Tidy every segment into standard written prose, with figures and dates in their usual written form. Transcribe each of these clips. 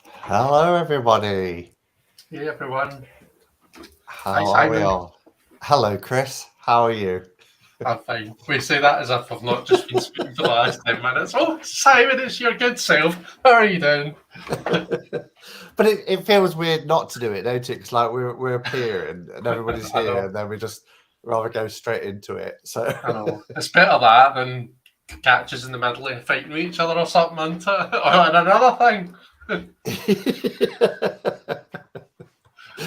Hello, everybody. Hey everyone. Hi How are we Simon. all? Hello, Chris. How are you? I'm fine. We say that as if I've not just been speaking for the last 10 minutes. Oh, Simon, it's your good self. How are you doing? But it feels weird not to do it, don't it? It's like we're up here and everybody's I here, know. and then we just rather go straight into it. So, I know. It's better that than catches in the middle of fighting with each other or something, isn't it? Or another thing.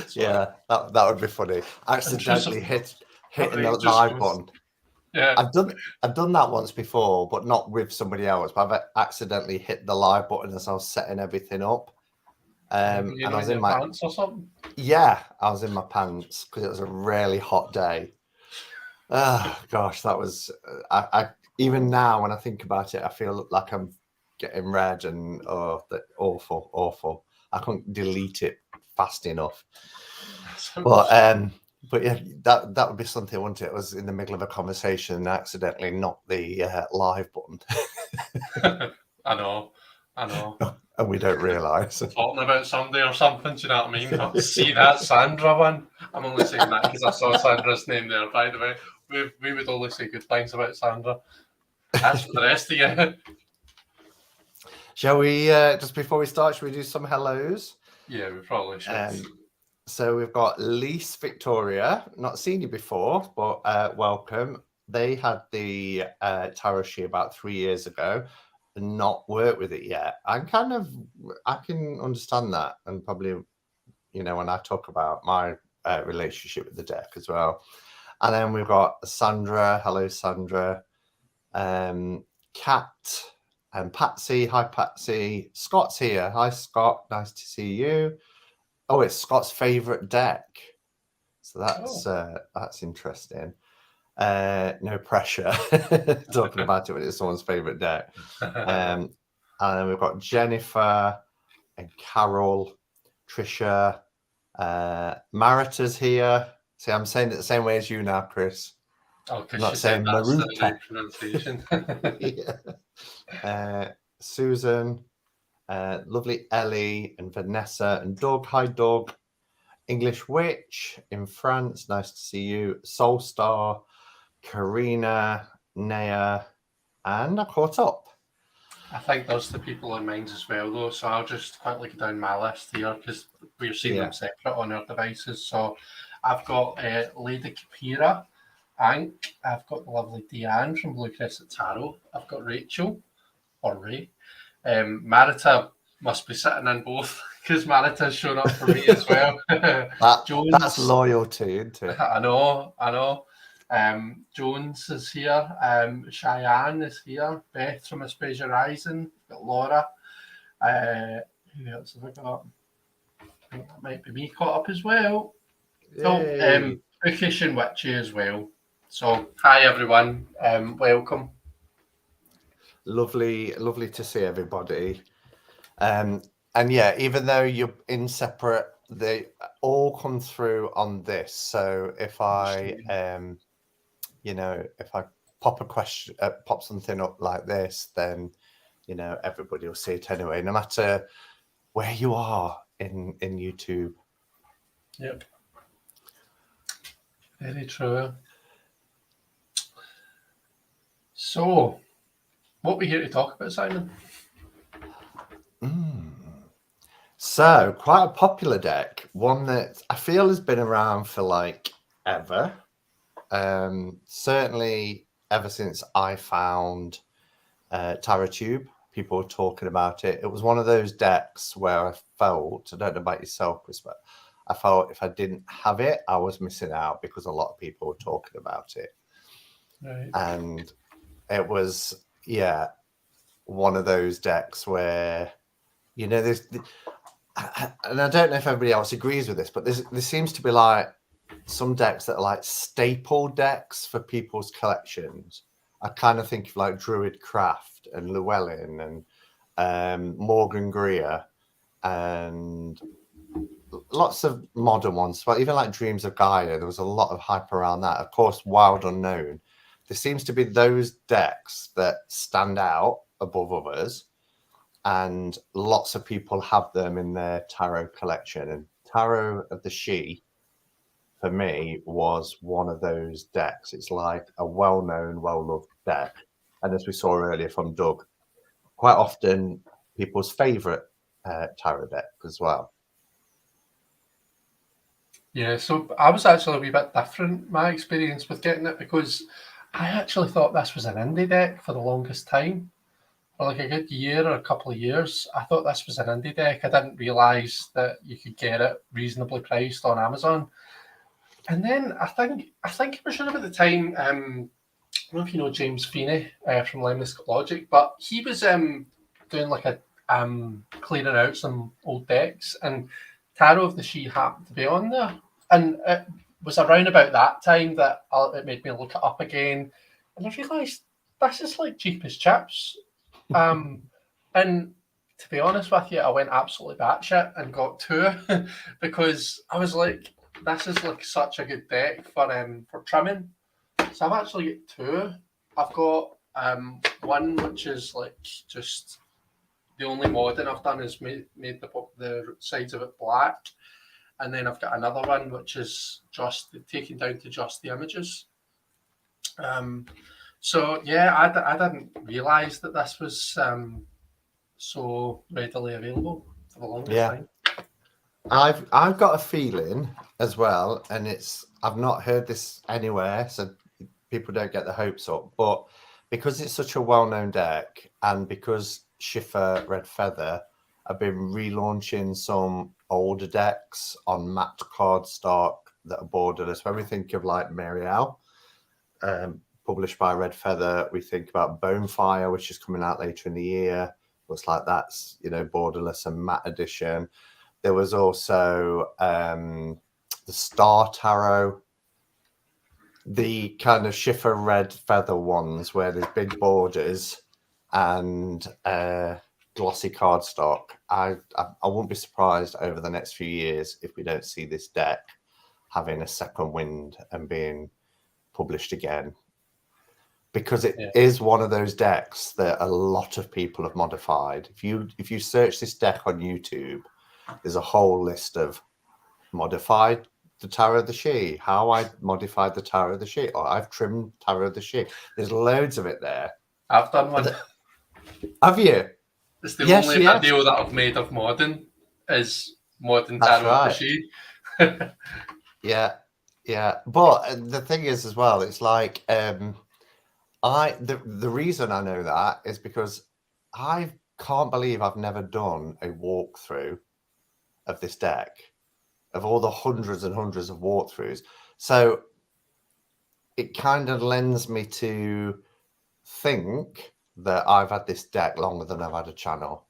So, yeah, that would be funny. intrusive Accidentally hitting the thought just live goes. button. Yeah. I've done that once before, but not with somebody else. But I've accidentally hit the live button as I was setting everything up. You And I know, was in in your my pants or something. Yeah, I was in my pants because it was a really hot day. Oh gosh, that was. I even now when I think about it, I feel like I'm getting red and that awful, awful. I couldn't delete it fast enough. But Sounds. but yeah, that would be something, wouldn't it? It was in the middle of a conversation and accidentally knocked the live button, I know. I know. and we don't realise. Talking about somebody or something. Do you know what I mean? See that Sandra one? I'm only saying that because I saw Sandra's name there. By the way, we would only say good things about Sandra. As for the rest of you, Shall we just before we start? Shall we do some hellos? yeah, we probably should. So we've got Lise Victoria, not seen you before, but welcome. They had the tarot sheet about 3 years ago and not worked with it yet. I can understand that. And probably, when I talk about my relationship with the deck as well. And then we've got Sandra. Hello, Sandra. Kat and Patsy. Hi, Patsy. Scott's here. Hi, Scott. Nice to see you. Oh, it's Scott's favourite deck. So that's interesting. No pressure talking about it when it's someone's favourite deck. And then we've got Jennifer and Carol, Trisha, Marita's here. See, I'm saying it the same way as you now, Chris. Oh, I'm because not she said saying that's the Maruta. right pronunciation. Yeah. Susan, lovely Ellie and Vanessa and Doug. Hi, Doug. English Witch in France. Nice to see you. Soulstar, Karina, Naya, and I caught up. I think there's the people in mind as well, though. So I'll just quickly go down my list here because we're seeing them Yeah. separate on our devices. So I've got Lady Kapira, Ank. I've got the lovely Deanne from Blue Crescent Tarot. I've got Rachel or Ray. Marita must be sitting in both because Marita's shown up for me as well. That's Jones, loyalty, isn't it? I know, I know. Jones is here. Cheyenne is here. Beth from Aspasia Rising. Got Laura. Who else have I got? I think that might be me caught up as well. Oh, Yay. Bookish and Witchy as well. So, hi everyone. Welcome. Lovely, lovely to see everybody. And yeah, even though you're in separate, they all come through on this. So if I if I pop a question, pop something up like this, then everybody will see it anyway, no matter where you are in YouTube. Yep. Very true. So, what we here to talk about, Simon? So quite a popular deck, one that I feel has been around for like ever. Certainly ever since I found TarotTube, people were talking about it. It was one of those decks where I felt, I don't know about yourself, Chris, but I felt if I didn't have it, I was missing out because a lot of people were talking about it. Right. And it was, yeah, one of those decks where, there's, and I don't know if everybody else agrees with this, but there seems to be like some decks that are like staple decks for people's collections. I kind of think of like Druid Craft and Llewellyn and Morgan Greer and lots of modern ones, but even like Dreams of Gaia, there was a lot of hype around that. Of course, Wild Unknown. There seems to be those decks that stand out above others. and lots of people have them in their tarot collection. And Tarot of the She, for me, was one of those decks. It's like a well-known, well-loved deck. And as we saw earlier from Doug, quite often people's favourite tarot deck as well. Yeah, so I was actually a wee bit different, my experience with getting it, because I actually thought this was an indie deck for the longest time. For like a good year or a couple of years, I thought this was an indie deck. I didn't realise that you could get it reasonably priced on Amazon. And then I think it was around about the time, I don't know if you know James Feeney from Lemnis Logic, but he was doing like a clearing out some old decks, and Tarot of the She happened to be on there. And it was around about that time that it made me look it up again, and I realised this is like cheap as chips. And to be honest with you, I went absolutely batshit and got two because I was like, this is like such a good deck for trimming. So I've actually got two. I've got one which is like just the only modding I've done is made the sides of it black, and then I've got another one which is just taken down to just the images. So yeah, I didn't realise that this was so readily available for the longest time. I've got a feeling as well, and I've not heard this anywhere, so people don't get the hopes up. But because it's such a well-known deck, and because Schiffer Red Feather have been relaunching some older decks on matte cardstock that are borderless. When we think of like Marielle, published by Red Feather, we think about Bonefire, which is coming out later in the year. Looks like that's borderless and matte edition. There was also the Star Tarot, the kind of Schiffer Red Feather ones where there's big borders and glossy cardstock. I wouldn't be surprised over the next few years if we don't see this deck having a second wind and being published again, because it is one of those decks that a lot of people have modified. If you search this deck on YouTube, there's a whole list of modified the Tarot of the She, how I modified the Tarot of the She, or I've trimmed Tarot of the She. There's loads of it there. I've done one. Have you? It's the only video that I've made of modding is modding Tarot of the She. Yeah. But the thing is as well, it's like the reason I know that is because I can't believe I've never done a walkthrough of this deck, of all the hundreds and hundreds of walkthroughs. So it kind of lends me to think that I've had this deck longer than I've had a channel,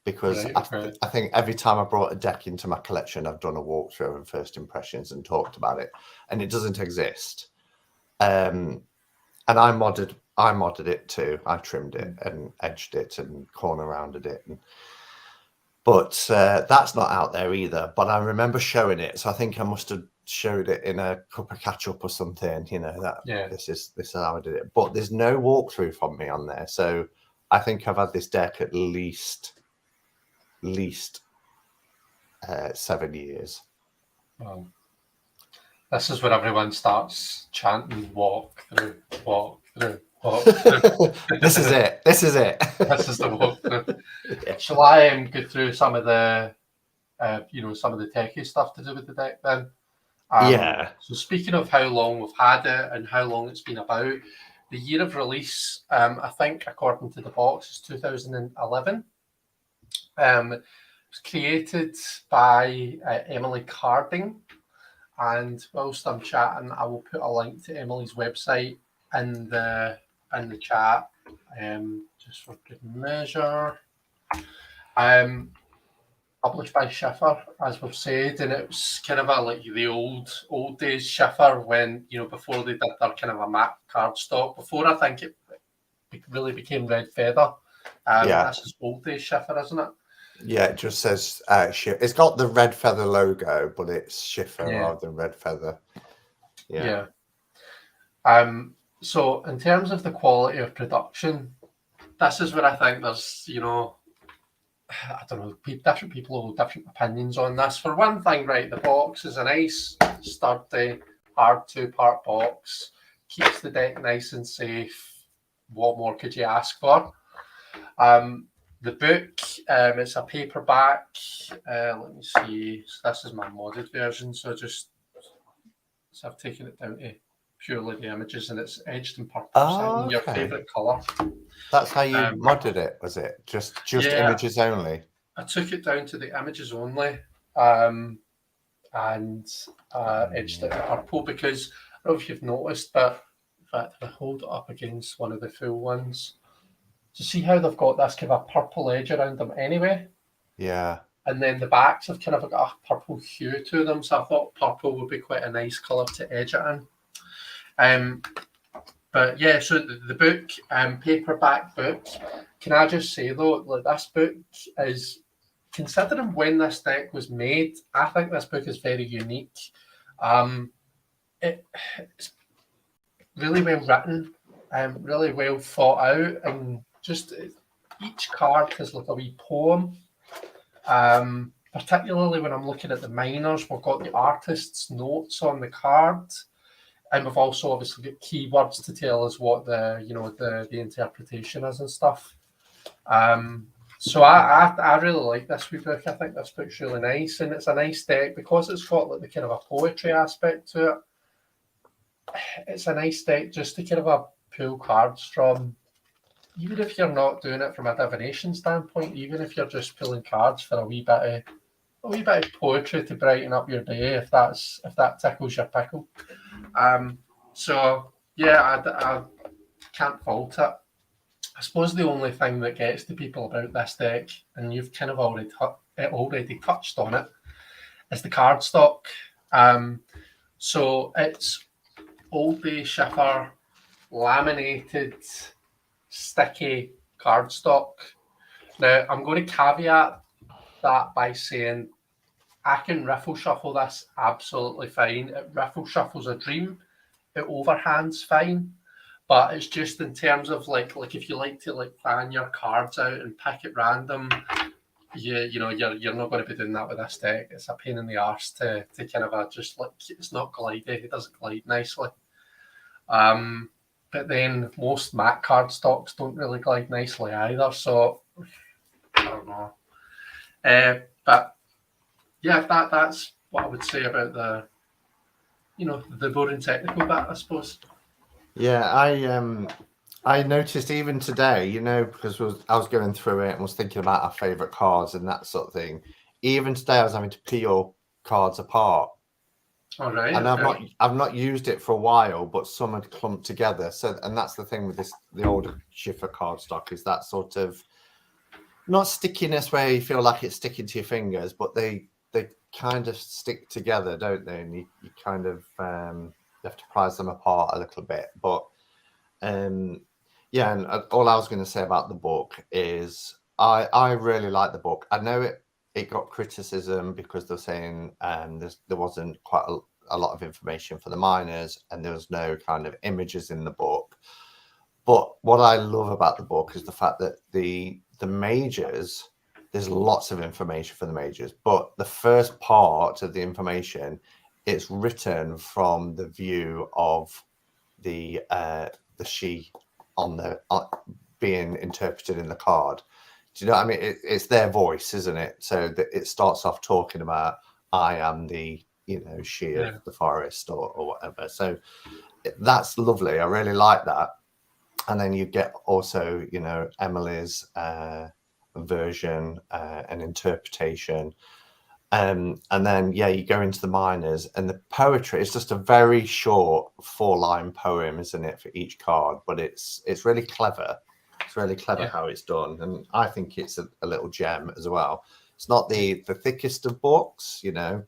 because I think every time I brought a deck into my collection, I've done a walkthrough and first impressions and talked about it, and it doesn't exist. And I modded it too. I trimmed it and edged it and corner rounded it, but that's not out there either. But I remember showing it, so I think I must have showed it in a cup of catch up or something. This is how I did it. But there's no walkthrough from me on there, so I think I've had this deck at least 7 years. Wow. This is where everyone starts chanting "walk through, walk through, walk through." This is it. This is the walkthrough. Yeah. Shall I go through some of the, some of the techie stuff to do with the deck then? So speaking of how long we've had it and how long it's been about, the year of release, I think according to the box, is 2011. It was created by Emily Carding. And whilst I'm chatting, I will put a link to Emily's website in the chat, just for good measure. Published by Schiffer, as we've said, and it was kind of like the old days Schiffer, when before they did their kind of a matte cardstock. Before I think it really became Red Feather. This is old days Schiffer, isn't it? Yeah, it just says it's got the Red Feather logo, but it's Schiffer rather than Red Feather. Yeah. So in terms of the quality of production, this is where I think there's I don't know, different people have different opinions on this. For one thing, right, the box is a nice, sturdy, hard 2-part box, keeps the deck nice and safe. What more could you ask for? The book, it's a paperback. Let me see. So this is my modded version. So I've taken it down to purely the images, and it's edged in purple. Oh, Your okay. favourite colour. That's how you modded it, was it? Just Yeah. images only? I took it down to the images only, and edged it in purple because I don't know if you've noticed, but in fact, if I hold it up against one of the full ones, to see how they've got this kind of a purple edge around them anyway. Yeah. And then the backs have kind of got a purple hue to them, so I thought purple would be quite a nice colour to edge it in. But yeah, so the book, paperback book. Can I just say though, like this book is, considering when this deck was made, I think this book is very unique. It's really well written, really well thought out, and just each card has like a wee poem. Particularly when I'm looking at the minors, we've got the artist's notes on the card, and we've also obviously got keywords to tell us what the interpretation is and stuff. So I really like this wee book. I think this book's really nice, and it's a nice deck because it's got like the kind of a poetry aspect to it. It's a nice deck just to kind of pull cards from, even if you're not doing it from a divination standpoint, even if you're just pulling cards for a wee bit of poetry to brighten up your day, if that tickles your pickle. So yeah, I can't fault it. I suppose the only thing that gets to people about this deck, and you've kind of already touched on it, is the cardstock. So it's Old Bay Schiffer laminated sticky cardstock. Now I'm going to caveat that by saying I can riffle shuffle this absolutely fine. It riffle shuffles a dream. It overhands fine. But it's just in terms of like if you like to like fan your cards out and pick at random, you're not going to be doing that with this deck. It's a pain in the arse to kind of just like, it's not glidey. It doesn't glide nicely. But then most matte card stocks don't really glide nicely either. So I don't know. But yeah, that's what I would say about the boring technical bit, I suppose. Yeah, I noticed even today, because I was going through it and was thinking about our favourite cards and that sort of thing. Even today, I was having to peel cards apart. All right. And okay. I've not used it for a while, but some had clumped together. So, and that's the thing with the older Schiffer cardstock, is that sort of not stickiness where you feel like it's sticking to your fingers, but they kind of stick together, don't they? And you kind of you have to prise them apart a little bit. But yeah, and all I was going to say about the book is I really like the book. I know it got criticism because they're saying there wasn't quite a lot of information for the minors, and there was no kind of images in the book. But what I love about the book is the fact that the majors, there's lots of information for the majors, but the first part of the information, it's written from the view of the she on the being interpreted in the card. Do you know what I mean? It's their voice, isn't it? So that it starts off talking about, I am the she of the forest or whatever. So that's lovely. I really like that. And then you get also Emily's version and interpretation. And then you go into the minors, and the poetry is just a very short 4-line poem, isn't it, for each card? But it's really clever. It's really clever how it's done, and I think it's a little gem as well. It's not the thickest of books,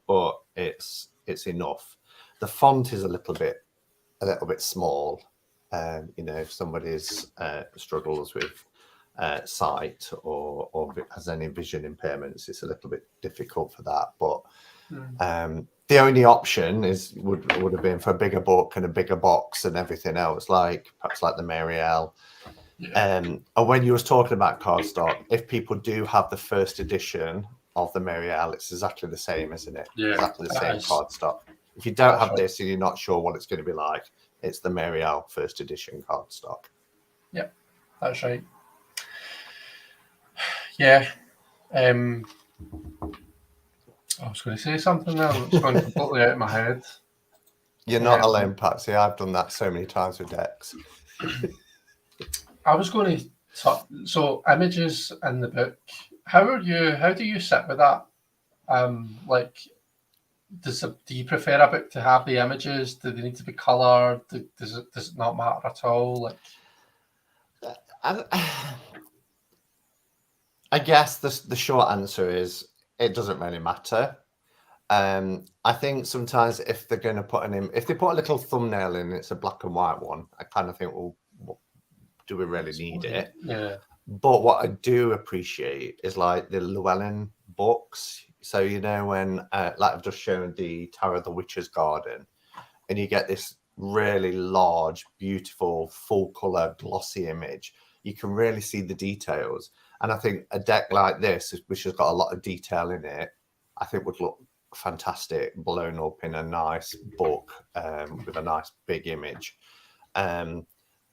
but it's enough. The font is a little bit small. If somebody's struggles with sight or has any vision impairments, it's a little bit difficult for that. But the only option would have been for a bigger book and a bigger box and everything else, perhaps like the Marielle And when you was talking about cardstock, if people do have the first edition of the Merial, it's exactly the same, isn't it? Yeah, Exactly the same is. cardstock. If you don't That's have right. this and you're not sure what it's going to be like, it's the Merial first edition cardstock. Yep, that's right. Yeah. I was going to say something there, and it's gone completely out of my head. You're not alone, Patsy. I've done that so many times with decks. I was going to so images in the book. How do you sit with that? Like, do you prefer a book to have the images? Do they need to be coloured? Does it not matter at all? Like, I guess the short answer is it doesn't really matter. I think sometimes if they're going to put if they put a little thumbnail in, it's a black and white one. I kind of think, well, do we really need it? Yeah. But what I do appreciate is like the Llewellyn books. So when like I've just shown the Tower of the Witch's Garden, and you get this really large, beautiful, full color, glossy image, you can really see the details. And I think a deck like this, which has got a lot of detail in it, I think would look fantastic blown up in a nice book with a nice big image.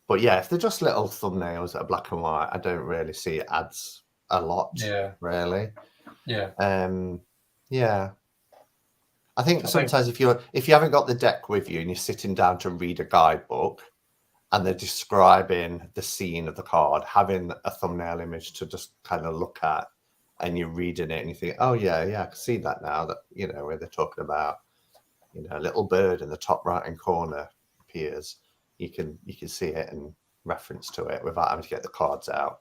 But yeah, if they're just little thumbnails that are black and white, I don't really see it adds a lot. Yeah. Really. Yeah. Yeah. I think sometimes if you haven't got the deck with you and you're sitting down to read a guidebook and they're describing the scene of the card, having a thumbnail image to just kind of look at, and you're reading it and you think, oh yeah, I can see that now, that where they're talking about a little bird in the top right hand corner appears. You can see it and reference to it without having to get the cards out.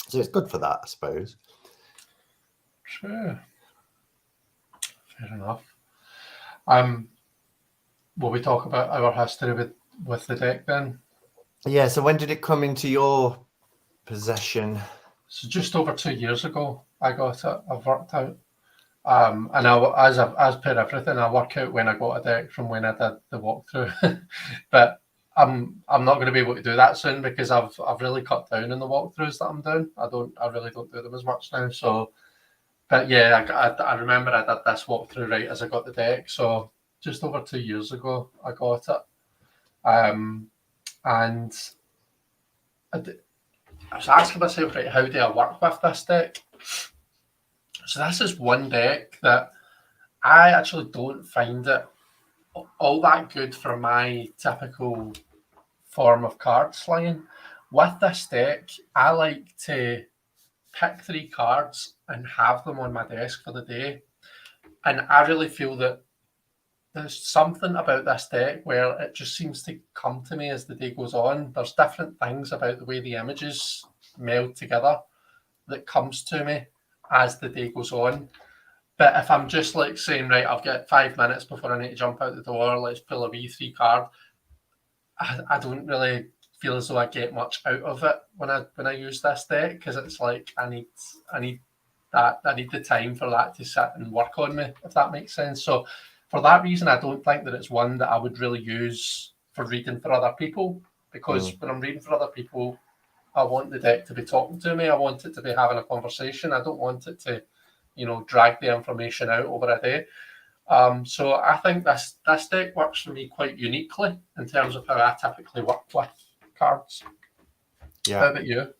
So it's good for that, I suppose. Sure. Fair enough. Will we talk about our history with the deck then? Yeah, so when did it come into your possession? So just over 2 years ago, I got it. I've worked out. And as per everything, I work out when I got a deck from when I did the walkthrough. But I'm not going to be able to do that soon because I've really cut down on the walkthroughs that I'm doing. I really don't do them as much now. So, but yeah, I remember I did this walkthrough right as I got the deck. So just over 2 years ago, I got it. And I was asking myself, right, how do I work with this deck? So this is one deck that I actually don't find it all that good for my typical form of card slinging. With this deck, I like to pick 3 cards and have them on my desk for the day. And I really feel that there's something about this deck where it just seems to come to me as the day goes on. There's different things about the way the images meld together that comes to me as the day goes on. But if I'm just like saying, right, I've got 5 minutes before I need to jump out the door, let's pull a V3 card, I don't really feel as though I get much out of it when I use this deck, because it's like I need the time for that to sit and work on me, if that makes sense. So for that reason, I don't think that it's one that I would really use for reading for other people, because when I'm reading for other people, I want the deck to be talking to me. I want it to be having a conversation. I don't want it to, drag the information out over a day. So I think this deck works for me quite uniquely in terms of how I typically work with cards. Yeah. How about you?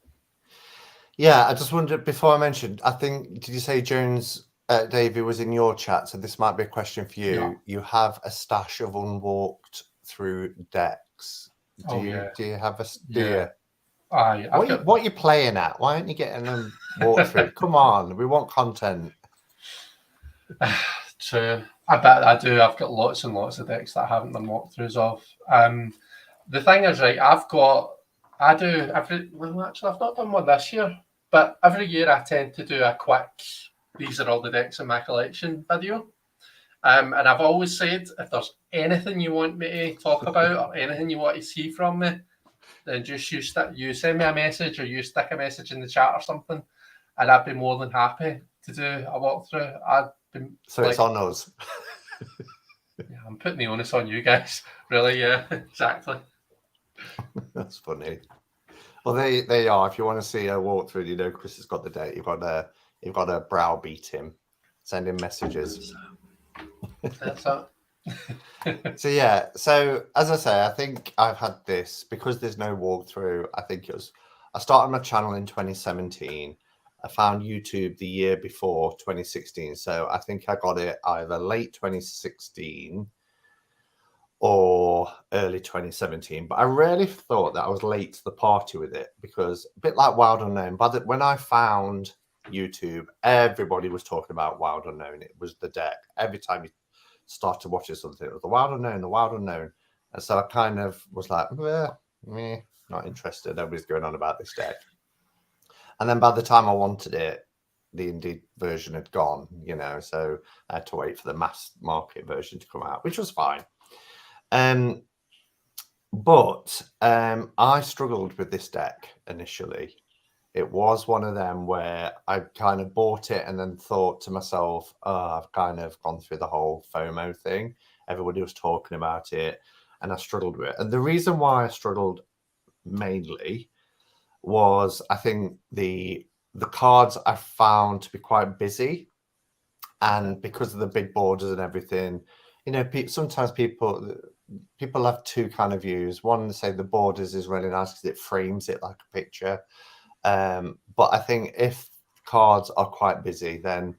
Yeah, I just wondered, before I mentioned, I think, did you say Jones, Davey, was in your chat? So this might be a question for you. Yeah. You have a stash of unwalked through decks. Do you have a... Yeah. What are you playing at? Why aren't you getting them walked through? Come on, we want content. True. I bet I do. I've got lots and lots of decks that I haven't done walkthroughs of. The thing is, right, actually, I've not done one this year, but every year I tend to do a quick, these are all the decks in my collection video. And I've always said, if there's anything you want me to talk about or anything you want to see from me, then just you send me a message or you stick a message in the chat or something, and I'd be more than happy to do a walkthrough. So it's on us. Yeah, I'm putting the onus on you guys. Really, yeah, exactly. That's funny. Well, they are. If you want to see a walkthrough, you know Chris has got the date. You've got to browbeat him, send him messages. That's it. So yeah. So as I say, I think I've had this because there's no walkthrough. I think it was. I started my channel in 2017. I found YouTube the year before 2016. So I think I got it either late 2016 or early 2017, but I really thought that I was late to the party with it because a bit like Wild Unknown, when I found YouTube, everybody was talking about Wild Unknown. It was the deck. Every time you started watching something, it was the Wild Unknown, the Wild Unknown. And so I kind of was like, meh, not interested. Nobody's going on about this deck. And then by the time I wanted it, the indie version had gone, you know, so I had to wait for the mass market version to come out, which was fine. But I struggled with this deck initially. It was one of them where I kind of bought it and then thought to myself, oh, I've kind of gone through the whole FOMO thing. Everybody was talking about it and I struggled with it. And the reason why I struggled mainly was I think the cards I found to be quite busy. And because of the big borders and everything, you know, sometimes people have two kind of views. One, they say the borders is really nice because it frames it like a picture. But I think if cards are quite busy, then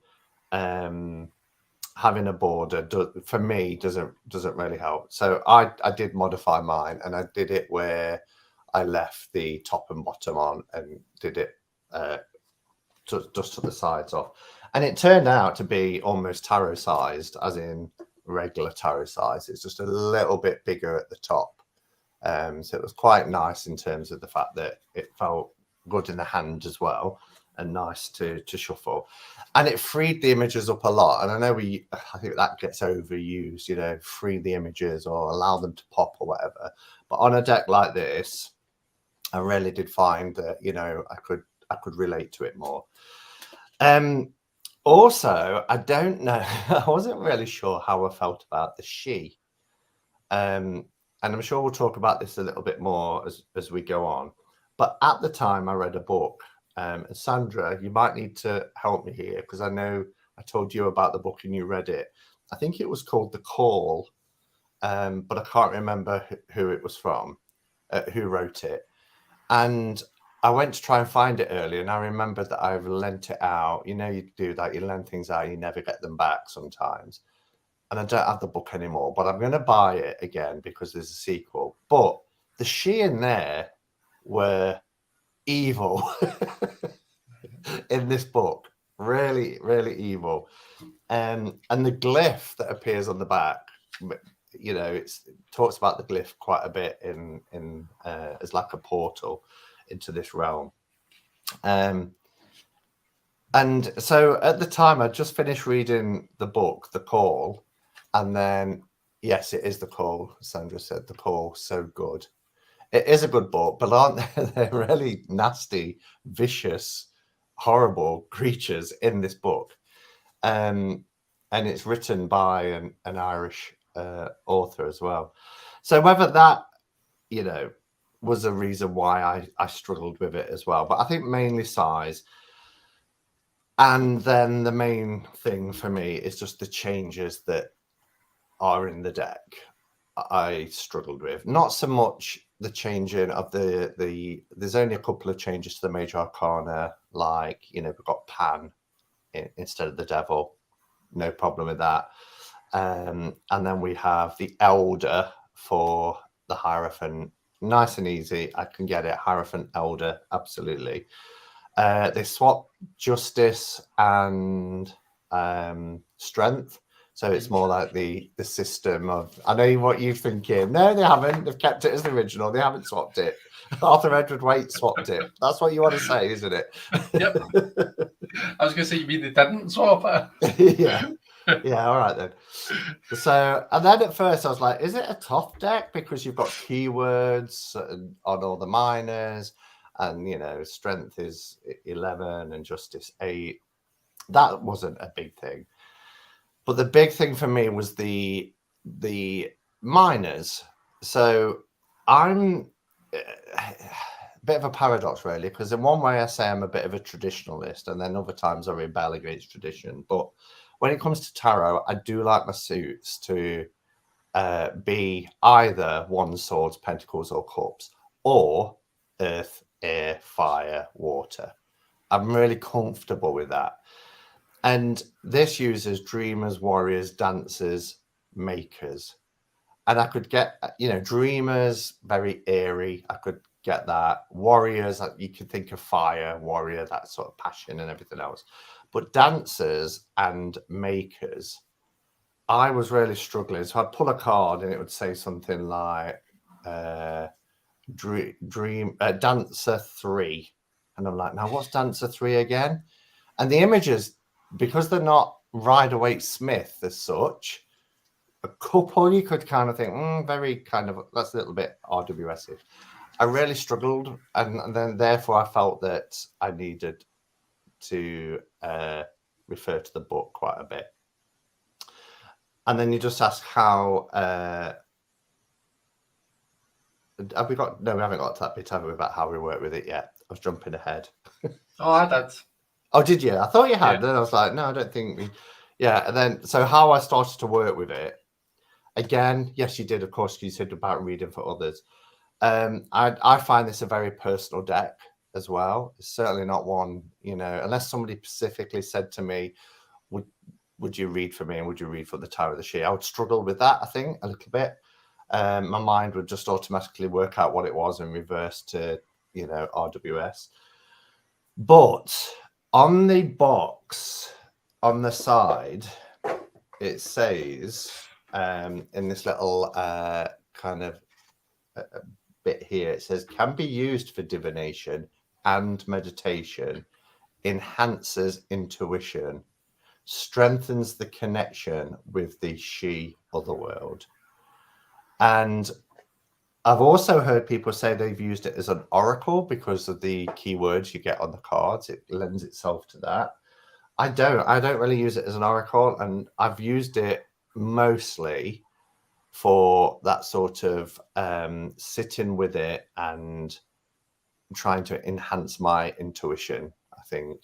having a border for me doesn't really help. So I did modify mine, and I did it where I left the top and bottom on and did it just to the sides off. And it turned out to be almost tarot sized, as in regular tarot size. It's just a little bit bigger at the top. So it was quite nice in terms of the fact that it felt good in the hand as well and nice to shuffle. And it freed the images up a lot. And I know I think that gets overused, you know, free the images or allow them to pop or whatever. But on a deck like this, I really did find that, you know, I could relate to it more. Also, I don't know, I wasn't really sure how I felt about the she. And I'm sure we'll talk about this a little bit more as we go on. But at the time, I read a book. And Sandra, you might need to help me here because I know I told you about the book and you read it. I think it was called The Call, but I can't remember who it was from, who wrote it. And I went to try and find it earlier, and I remembered that I've lent it out. You know, you do that, you lend things out, you never get them back sometimes. And I don't have the book anymore, but I'm going to buy it again because there's a sequel. But the she in there were evil in this book, really, really evil. And the glyph that appears on the back, you know, it talks about the glyph quite a bit in as like a portal into this realm. And so at the time, I just finished reading the book, The Call, and then yes, it is The Call. Sandra said The Call, so good. It is a good book, but aren't they really nasty, vicious, horrible creatures in this book? And it's written by an Irish author as well. So whether that, you know, was a reason why I struggled with it as well. But I think mainly size. And then the main thing for me is just the changes that are in the deck. I struggled with not so much the changing of the there's only a couple of changes to the major arcana, like, you know, we've got Pan instead of the devil, no problem with that. And then we have the Elder for the Hierophant, nice and easy. I can get it, Hierophant, Elder, absolutely. They swap Justice and Strength. So it's more like the system of, I know what you're thinking. No, they haven't. They've kept it as the original. They haven't swapped it. Arthur Edward Waite swapped it. That's what you want to say, isn't it? Yep. I was going to say, you mean they didn't swap it? Yeah. Yeah, all right then. So, and then at first I was like, is it a tough deck? Because you've got keywords on all the minors, and, you know, Strength is 11 and Justice 8. That wasn't a big thing. But the big thing for me was the minors. So I'm bit of a paradox, really, because in one way I say I'm a bit of a traditionalist, and then other times I rebel against tradition. But when it comes to tarot, I do like my suits to be either wands, swords, pentacles, or cups, or earth, air, fire, water. I'm really comfortable with that. And this uses dreamers, warriors, dancers, makers. And I could get, dreamers, very airy. I could get that. Warriors, you could think of fire, warrior, that sort of passion and everything else. But dancers and makers, I was really struggling. So I'd pull a card and it would say something like Dancer 3. And I'm like, now what's Dancer 3 again? And the images, because they're not Rider-Waite Smith as such, a couple you could kind of think, very kind of, that's a little bit RWS-ish. I really struggled, and then therefore I felt that I needed to refer to the book quite a bit. And then you just ask how have we got? No, we haven't got to that bit, have we, about how we work with it yet? I was jumping ahead. Oh, I did. Oh, did you? I thought you had. Yeah. Then I was like, no, I don't think we. Yeah, and then so how I started to work with it. Again, yes, you did. Of course, you said about reading for others. I find this a very personal deck as well. It's certainly not one, unless somebody specifically said to me, would you read for me and would you read for the Tower of the She? I would struggle with that, I think, a little bit. My mind would just automatically work out what it was and reverse to, RWS. But on the box, on the side, it says in this little kind of bit here, it says can be used for divination and meditation, enhances intuition, strengthens the connection with the she otherworld. And I've also heard people say they've used it as an oracle because of the keywords you get on the cards. It lends itself to that. I don't really use it as an oracle, and I've used it mostly for that sort of sitting with it and trying to enhance my intuition. I think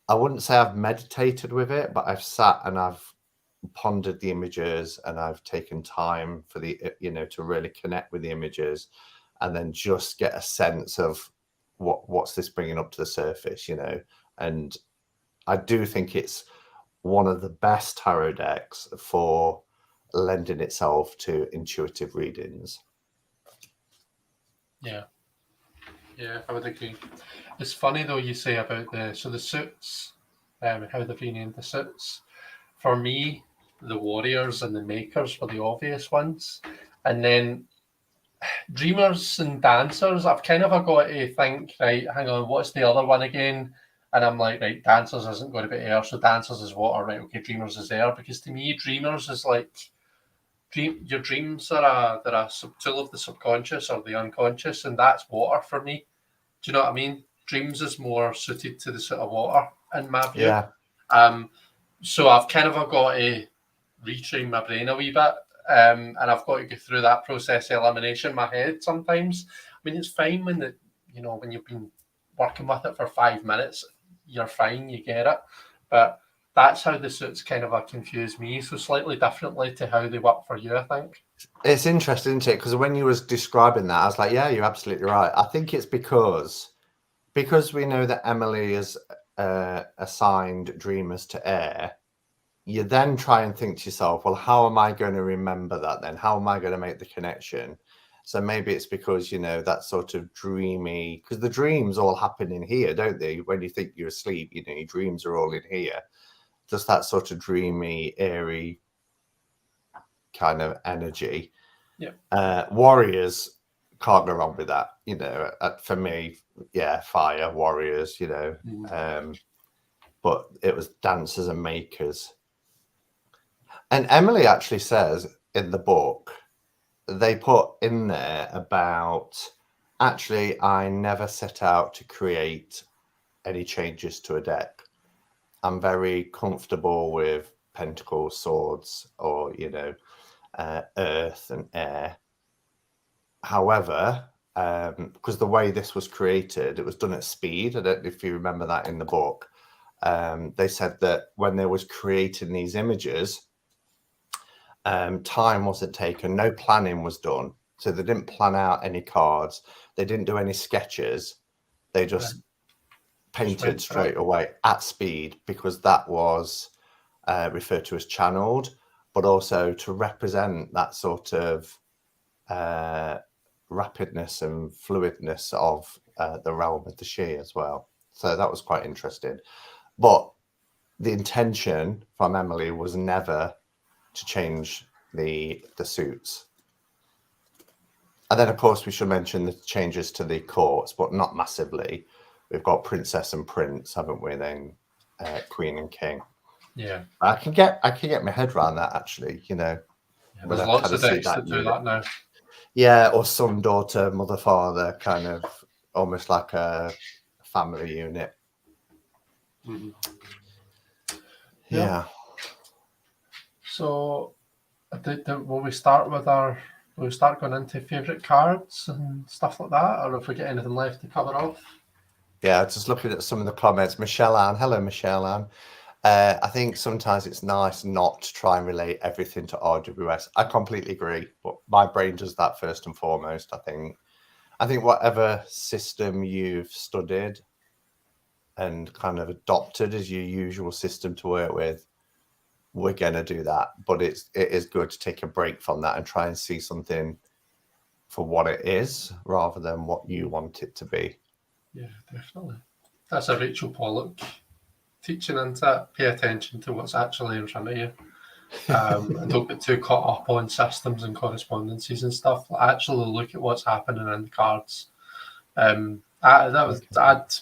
I wouldn't say I've meditated with it, but I've sat and I've pondered the images and I've taken time for the, to really connect with the images and then just get a sense of what's this bringing up to the surface, and I do think it's one of the best tarot decks for lending itself to intuitive readings. Yeah, I would agree. It's funny though you say about the suits, how they've renamed the suits. For me, the warriors and the makers were the obvious ones, and then dreamers and dancers. I've kind of got to think, right, hang on, what's the other one again? And I'm like, right, dancers isn't going to be air, so dancers is water, right? Okay, dreamers is air, because to me, dreamers is like your dreams are they're a tool of the subconscious or the unconscious, and that's water for me. Do you know what I mean? Dreams is more suited to the sort of water in my view. Yeah. So I've kind of got to retrain my brain a wee bit, and I've got to go through that process of elimination in my head sometimes. I mean, it's fine when when you've been working with it for 5 minutes, you're fine, you get it. But that's how the suits kind of confuse me, so slightly differently to how they work for you, I think. It's interesting, isn't it? Because when you was describing that, I was like, yeah, you're absolutely right. I think it's because we know that Emily is assigned dreamers to air. You then try and think to yourself, well, how am I going to remember that then? How am I going to make the connection? So maybe it's because, that sort of dreamy, because the dreams all happen in here, don't they? When you think you're asleep, your dreams are all in here. Just that sort of dreamy, airy kind of energy. Yeah. Warriors can't go wrong with that. For me, yeah, fire, warriors, but it was dancers and makers. And Emily actually says in the book, they put in there about, actually, I never set out to create any changes to a deck. I'm very comfortable with pentacles, swords, or, earth and air. However, because the way this was created, it was done at speed. I don't know if you remember that in the book. They said that when they was creating these images, time wasn't taken, no planning was done. So they didn't plan out any cards. They didn't do any sketches. They just painted straight away at speed, because that was referred to as channeled, but also to represent that sort of rapidness and fluidness of the realm of the Sidhe as well. So that was quite interesting. But the intention from Emily was never to change the suits. And then, of course, we should mention the changes to the courts, but not massively. We've got princess and prince, haven't we? Then queen and king. Yeah, I can get my head around that, actually. You know, there's lots of decks that do that now. Yeah, or son, daughter, mother, father, kind of almost like a family unit. Mm-hmm. Yeah. So, will we start with will we start going into favourite cards and stuff like that, or if we get anything left to cover off? Yeah, just looking at some of the comments. Michelle Ann, hello, Michelle Ann. I think sometimes it's nice not to try and relate everything to RWS. I completely agree, but my brain does that first and foremost. I think whatever system you've studied and kind of adopted as your usual system to work with, we're going to do that. But it is good to take a break from that and try and see something for what it is rather than what you want it to be. Yeah, definitely. That's a Rachel Pollock teaching into that. Pay attention to what's actually in front of you. And don't get too caught up on systems and correspondences and stuff. Actually look at what's happening in the cards. I'd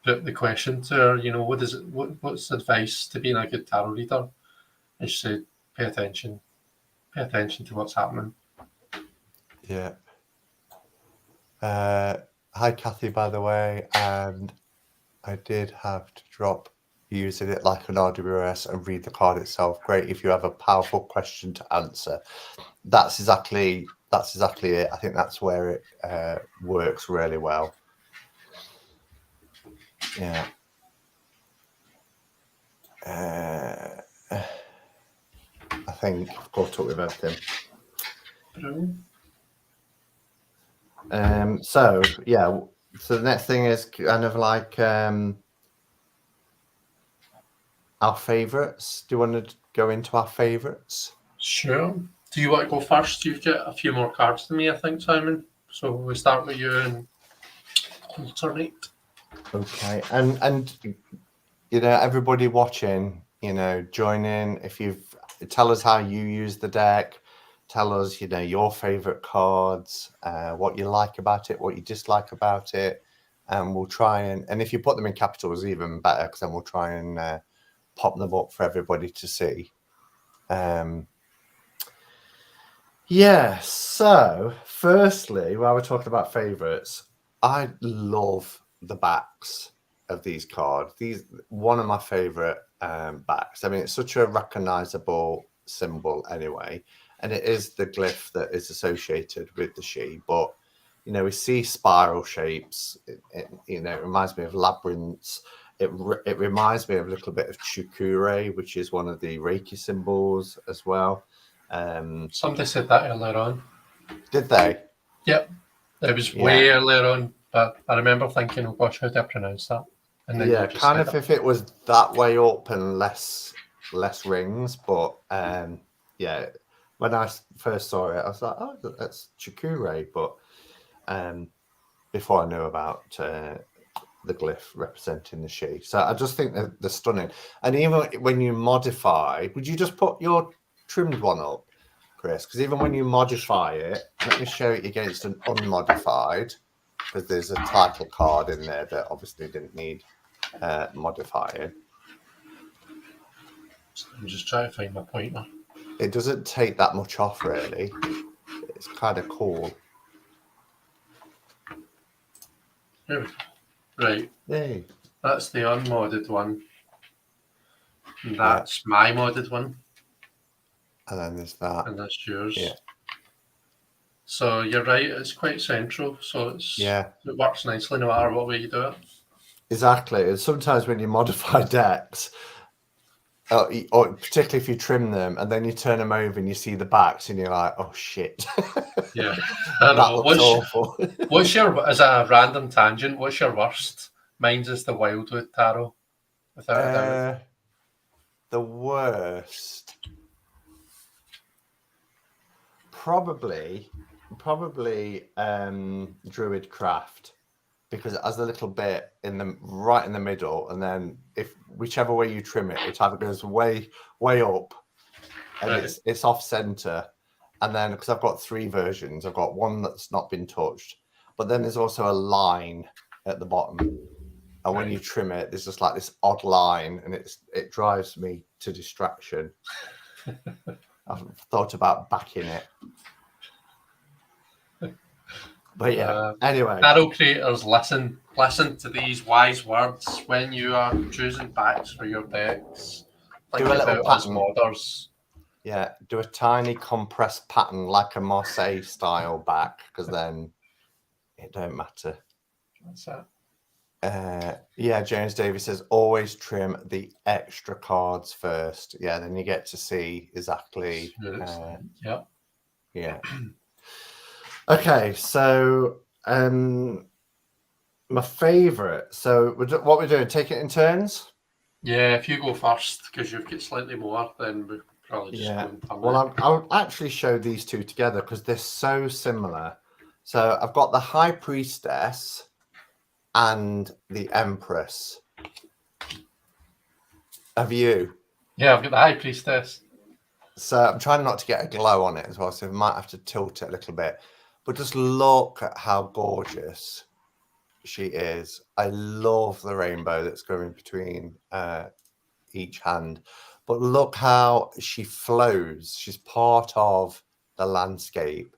put the question to her, you know, what's advice to being a good tarot reader? And she said, pay attention to what's happening. Yeah. Hi, Kathy, by the way. And I did have to drop using it like an RWS and read the card itself. Great if you have a powerful question to answer. That's exactly it. I think that's where it works really well. Yeah. I think I've caught up with everything. So yeah, so the next thing is kind of like our favourites. Do you want to go into our favourites? Sure. Do you want to go first? You've got a few more cards than me, I think, Simon. So we start with you and alternate. Okay, and you know, everybody watching, you know, join in. If you've tell us how you use the deck, tell us, you know, your favorite cards, what you like about it, what you dislike about it, and we'll try and if you put them in capitals, even better, because then we'll try and pop them up for everybody to see. Yeah. So, firstly, while we're talking about favorites, I love the backs of these cards. These one of my favorite backs. I mean, it's such a recognizable symbol anyway, and it is the glyph that is associated with the Sidhe. But you know, we see spiral shapes. You know, it reminds me of labyrinths. It reminds me of a little bit of Chukure, which is one of the Reiki symbols as well. Somebody said that earlier on. Did they? Yep. It was way earlier on, but I remember thinking, oh gosh, how do I pronounce that? And then yeah, kind of if it was that way up and less rings, but yeah, when I first saw it, I was like, oh, that's Chukure, but before I knew about the glyph representing the Sidhe. So I just think they're stunning. And even when you modify, would you just put your trimmed one up, Chris? Because even when you modify it, let me show it against an unmodified, because there's a title card in there that obviously didn't need modifying. I'm just trying to find my pointer. It doesn't take that much off, really. It's kind of cool. Here we go. Right. Yay. That's the unmodded one. And that's my modded one. And then there's that. And that's yours. Yeah. So you're right, it's quite central. So it works nicely no matter what way you do it. Exactly. And sometimes when you modify decks, or particularly if you trim them and then you turn them over and you see the backs and you're like, oh shit. Yeah. I That know. looks awful. What's your, as a random tangent, what's your worst? Mine's is the Wildwood Tarot, without a doubt. The worst. Probably Druid Craft, because it has a little bit right in the middle, and then if whichever way you trim it, it either goes way up and Right. it's off center, and then because I've got 3 versions, I've got one that's not been touched, but then there's also a line at the bottom, and when you trim it, there's just like this odd line, and it drives me to distraction. I've thought about backing it. But yeah, anyway. Tarot creators, listen to these wise words when you are choosing backs for your decks. Think Do a little about us pattern. modders. Yeah, do a tiny compressed pattern like a Marseille style back, because then it don't matter. That's it. Yeah, James Davies says always trim the extra cards first. Yeah, then you get to see exactly. Yeah. Yeah. Okay, so my favorite. So what we're doing? Take it in turns. Yeah, if you go first because you've got slightly more, then we probably just go and Well, I'll actually show these two together because they're so similar. So I've got the High Priestess and the Empress. Have you? Yeah, I've got the High Priestess. So I'm trying not to get a glow on it as well, so I might have to tilt it a little bit. But just look at how gorgeous she is. I love the rainbow that's going between each hand. But look how she flows. She's part of the landscape,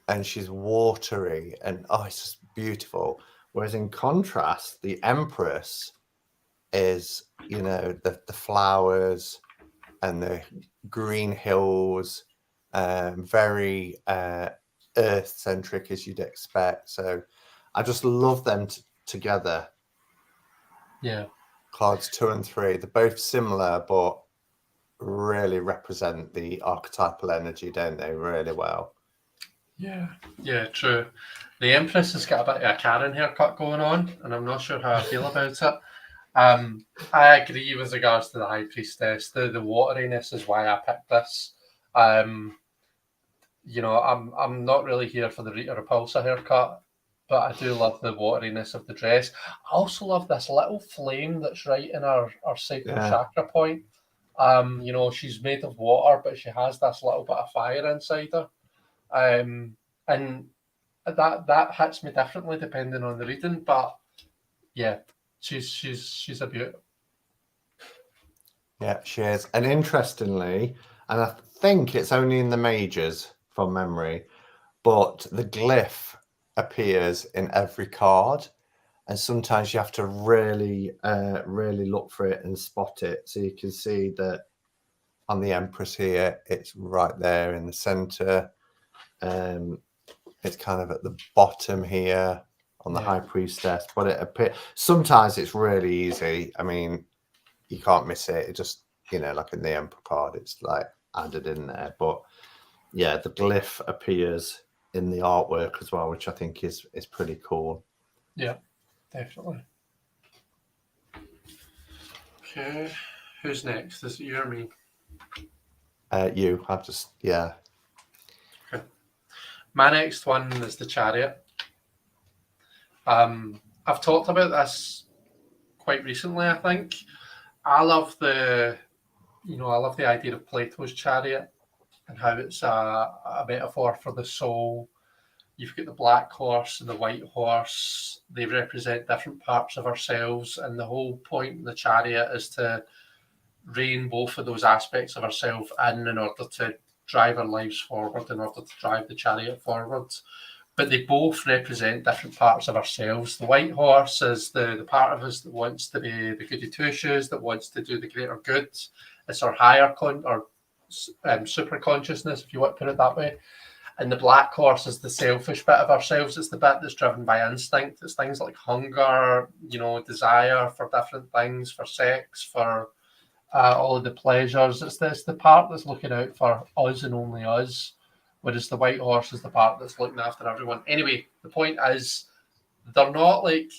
and she's watery, and it's just beautiful. Whereas in contrast, the Empress is, the flowers and the green hills, very earth centric as you'd expect. So I just love them together. Yeah. Cards 2 and 3, they're both similar, but really represent the archetypal energy, don't they? Really well. Yeah, true. The Empress has got a bit of a Karen haircut going on, and I'm not sure how I feel about it. I agree with regards to the High Priestess. The wateriness is why I picked this. I'm not really here for the Rita Repulsa haircut, but I do love the wateriness of the dress. I also love this little flame that's right in our sacral chakra point. She's made of water, but she has this little bit of fire inside her. And that hits me differently depending on the reading, but yeah, she's a beauty. Yeah, she is. And interestingly, and I think it's only in the majors from memory, but the glyph appears in every card, and sometimes you have to really look for it and spot it. So you can see that on the Empress here, it's right there in the center. It's kind of at the bottom here on the High Priestess, but it appears sometimes it's really easy. I mean, you can't miss it. It just, like in the Emperor card, it's like added in there. But yeah, the glyph appears in the artwork as well, which I think is pretty cool. Yeah, definitely. Okay, who's next? Is it you or me? You. I've just, yeah. Okay. My next one is the Chariot. I've talked about this quite recently, I think. I love the idea of Plato's Chariot and how it's a metaphor for the soul. You've got the black horse and the white horse. They represent different parts of ourselves, and the whole point in the Chariot is to rein both of those aspects of ourselves in order to drive our lives forward, in order to drive the chariot forward. But they both represent different parts of ourselves. The white horse is the part of us that wants to be the goody two shoes, that wants to do the greater good. It's our higher super consciousness, if you want to put it that way. And the black horse is the selfish bit of ourselves. It's the bit that's driven by instinct. It's things like hunger, desire for different things, for sex, for all of the pleasures. It's the part that's looking out for us and only us, whereas the white horse is the part that's looking after everyone. Anyway, the point is, they're not like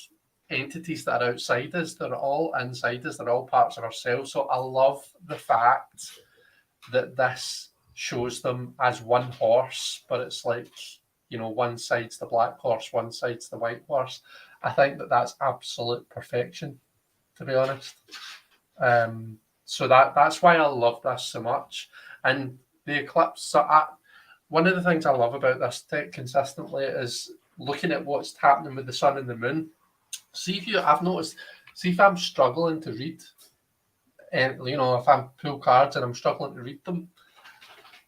entities that are outside us. They're all inside us. They're all parts of ourselves. So I love the fact that this shows them as one horse, but it's like, one side's the black horse, one side's the white horse. I think that that's absolute perfection, to be honest. So that's why I love this so much. And the eclipse, one of the things I love about this tech consistently is looking at what's happening with the sun and the moon. I've noticed, see if I'm struggling to read, and if I'm pull cards and I'm struggling to read them,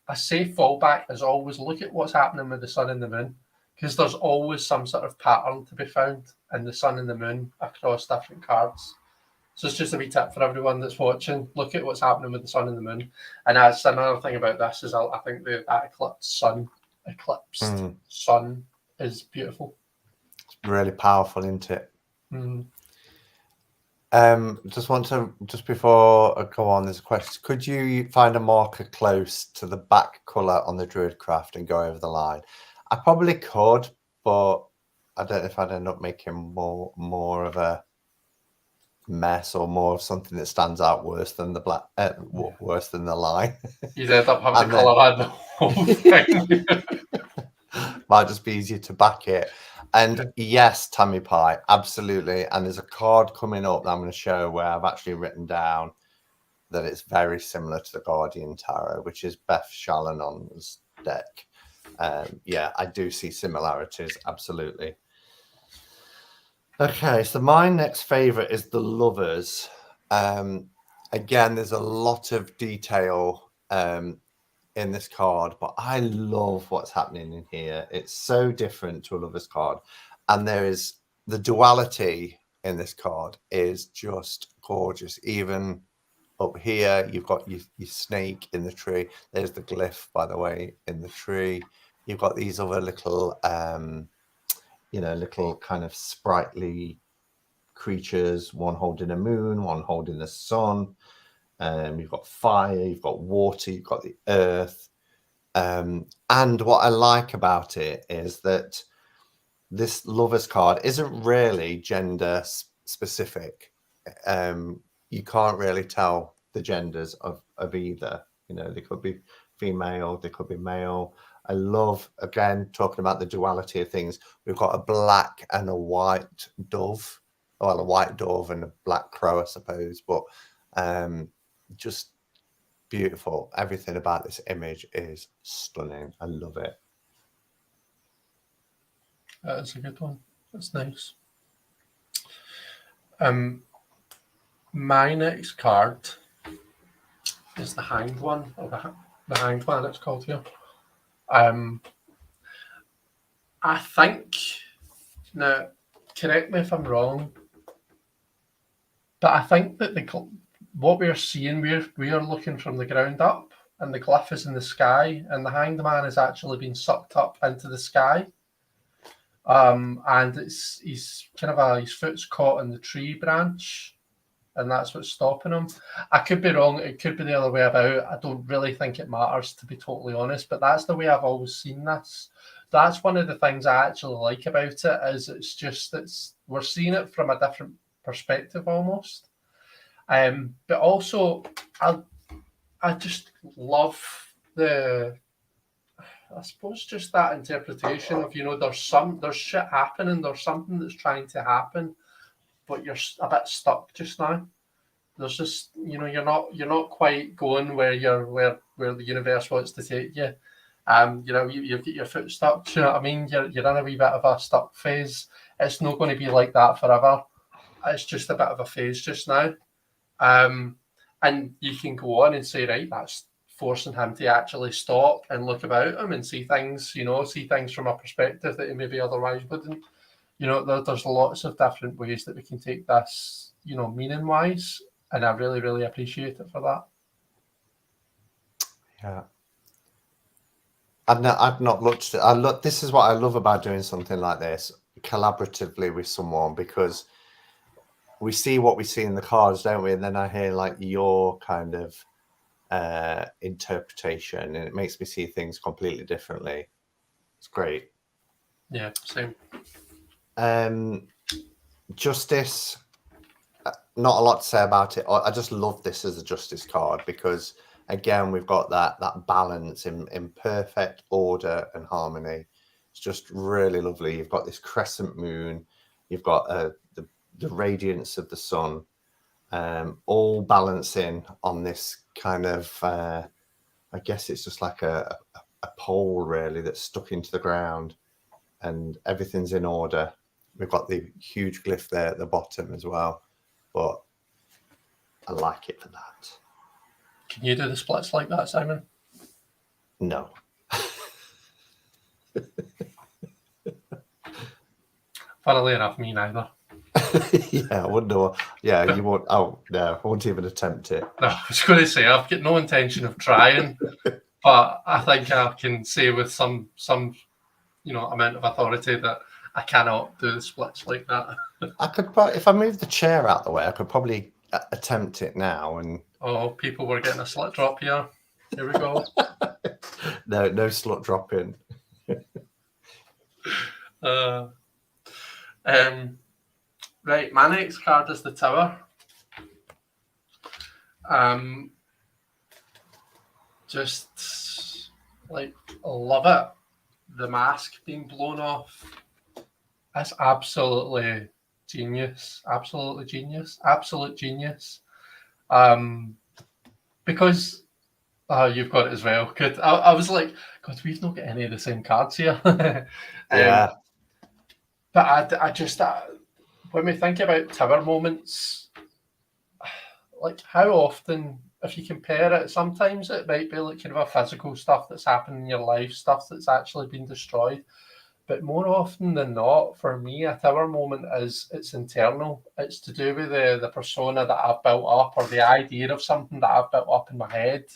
a safe fallback is always look at what's happening with the sun and the moon, because there's always some sort of pattern to be found in the sun and the moon across different cards. So it's just a wee tip for everyone that's watching. Look at what's happening with the sun and the moon. And that's another thing about this is I think that eclipsed sun is beautiful. It's really powerful, isn't it? Mm. Just before I go on, there's a question. Could you find a marker close to the back colour on the Druid craft and go over the line? I probably could, but I don't know if I'd end up making more of a mess or more of something that stands out worse than the black, worse than the line. You'd end up having to colour add the whole thing. Might just be easier to back it. And yes, Tammy Pie, absolutely. And there's a card coming up that I'm going to show where I've actually written down that it's very similar to the Guardian Tarot, which is Beth Shallanon's deck. Yeah, I do see similarities, absolutely. Okay, so my next favourite is the Lovers. Again, there's a lot of detail in this card, but I love what's happening in here. It's so different to a Lover's card, and there is the duality in this card is just gorgeous. Even up here, you've got your snake in the tree. There's the glyph, by the way, in the tree. You've got these other little little kind of sprightly creatures, one holding a moon, one holding the sun. You've got fire, you've got water, you've got the earth. And what I like about it is that this Lovers card isn't really gender specific. You can't really tell the genders of either. They could be female, they could be male. I love, again, talking about the duality of things. We've got a black and a white dove. Well, a white dove and a black crow, I suppose. But just beautiful. Everything about this image is stunning. I love it. That's a good one. That's nice. My next card is the Hanged One, or the Hanged One it's called here. I think, now, correct me if I'm wrong, but I think that what we're seeing, we are looking from the ground up, and the glyph is in the sky, and the Hanged Man is actually being sucked up into the sky. And he's his foot's caught in the tree branch, and that's what's stopping him. I could be wrong. It could be the other way about. I don't really think it matters, to be totally honest, but that's the way I've always seen this. That's one of the things I actually like about it, is it's just we're seeing it from a different perspective almost. But also I just love I suppose just that interpretation of, there's shit happening, there's something that's trying to happen, but you're a bit stuck just now. There's just, you're not quite going where the universe wants to take you. You've got your foot stuck. Do you know what I mean? You're in a wee bit of a stuck phase. It's not going to be like that forever. It's just a bit of a phase just now. And you can go on and say, right, that's forcing him to actually stop and look about him and see things from a perspective that he maybe otherwise wouldn't. There's lots of different ways that we can take this, meaning wise, and I really, really appreciate it for that. Yeah. I've not looked at it. I look. This is what I love about doing something like this collaboratively with someone, because we see what we see in the cards, don't we? And then I hear like your kind of interpretation, and it makes me see things completely differently. It's great. Yeah, same. Justice. Not a lot to say about it. I just love this as a justice card because again we've got that balance in perfect order and harmony. It's just really lovely. You've got this crescent moon, you've got the radiance of the sun, all balancing on this kind of I guess it's just like a pole really that's stuck into the ground, and everything's in order. We've got the huge glyph there at the bottom as well, but I like it for that. Can you do the splits like that, Simon? No. Funnily enough, me neither. Yeah, I wonder. Yeah, you won't. Oh no, I won't even attempt it. No, I was going to say I've got no intention of trying, but I think I can say with some amount of authority that I cannot do the splits like that. I could probably, if I move the chair out the way, I could probably attempt it now. And oh, people were getting a slut drop here. Here we go. no slut dropping. Right, my next card is the Tower. Just like love it. The mask being blown off. That's absolutely genius. Absolutely genius. Absolute genius. Because you've got it as well. Good. I was like, God, we've not got any of the same cards here. Yeah. But I just when we think about Tower moments, like how often, if you compare it, sometimes it might be like kind of a physical stuff that's happened in your life, stuff that's actually been destroyed. But more often than not, for me, a Tower moment it's internal. It's to do with the persona that I've built up, or the idea of something that I've built up in my head,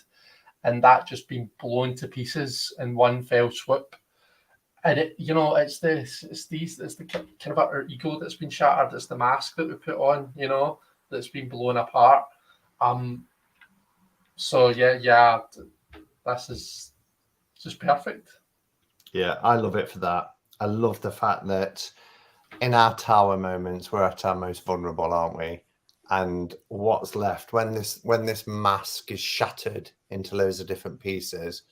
and that just being blown to pieces in one fell swoop. And it's the kind of our ego that's been shattered. It's the mask that we put on, that's been blown apart. So yeah, this is just perfect. Yeah, I love it for that. I love the fact that in our Tower moments, we're at our most vulnerable, aren't we? And what's left when this mask is shattered into loads of different pieces,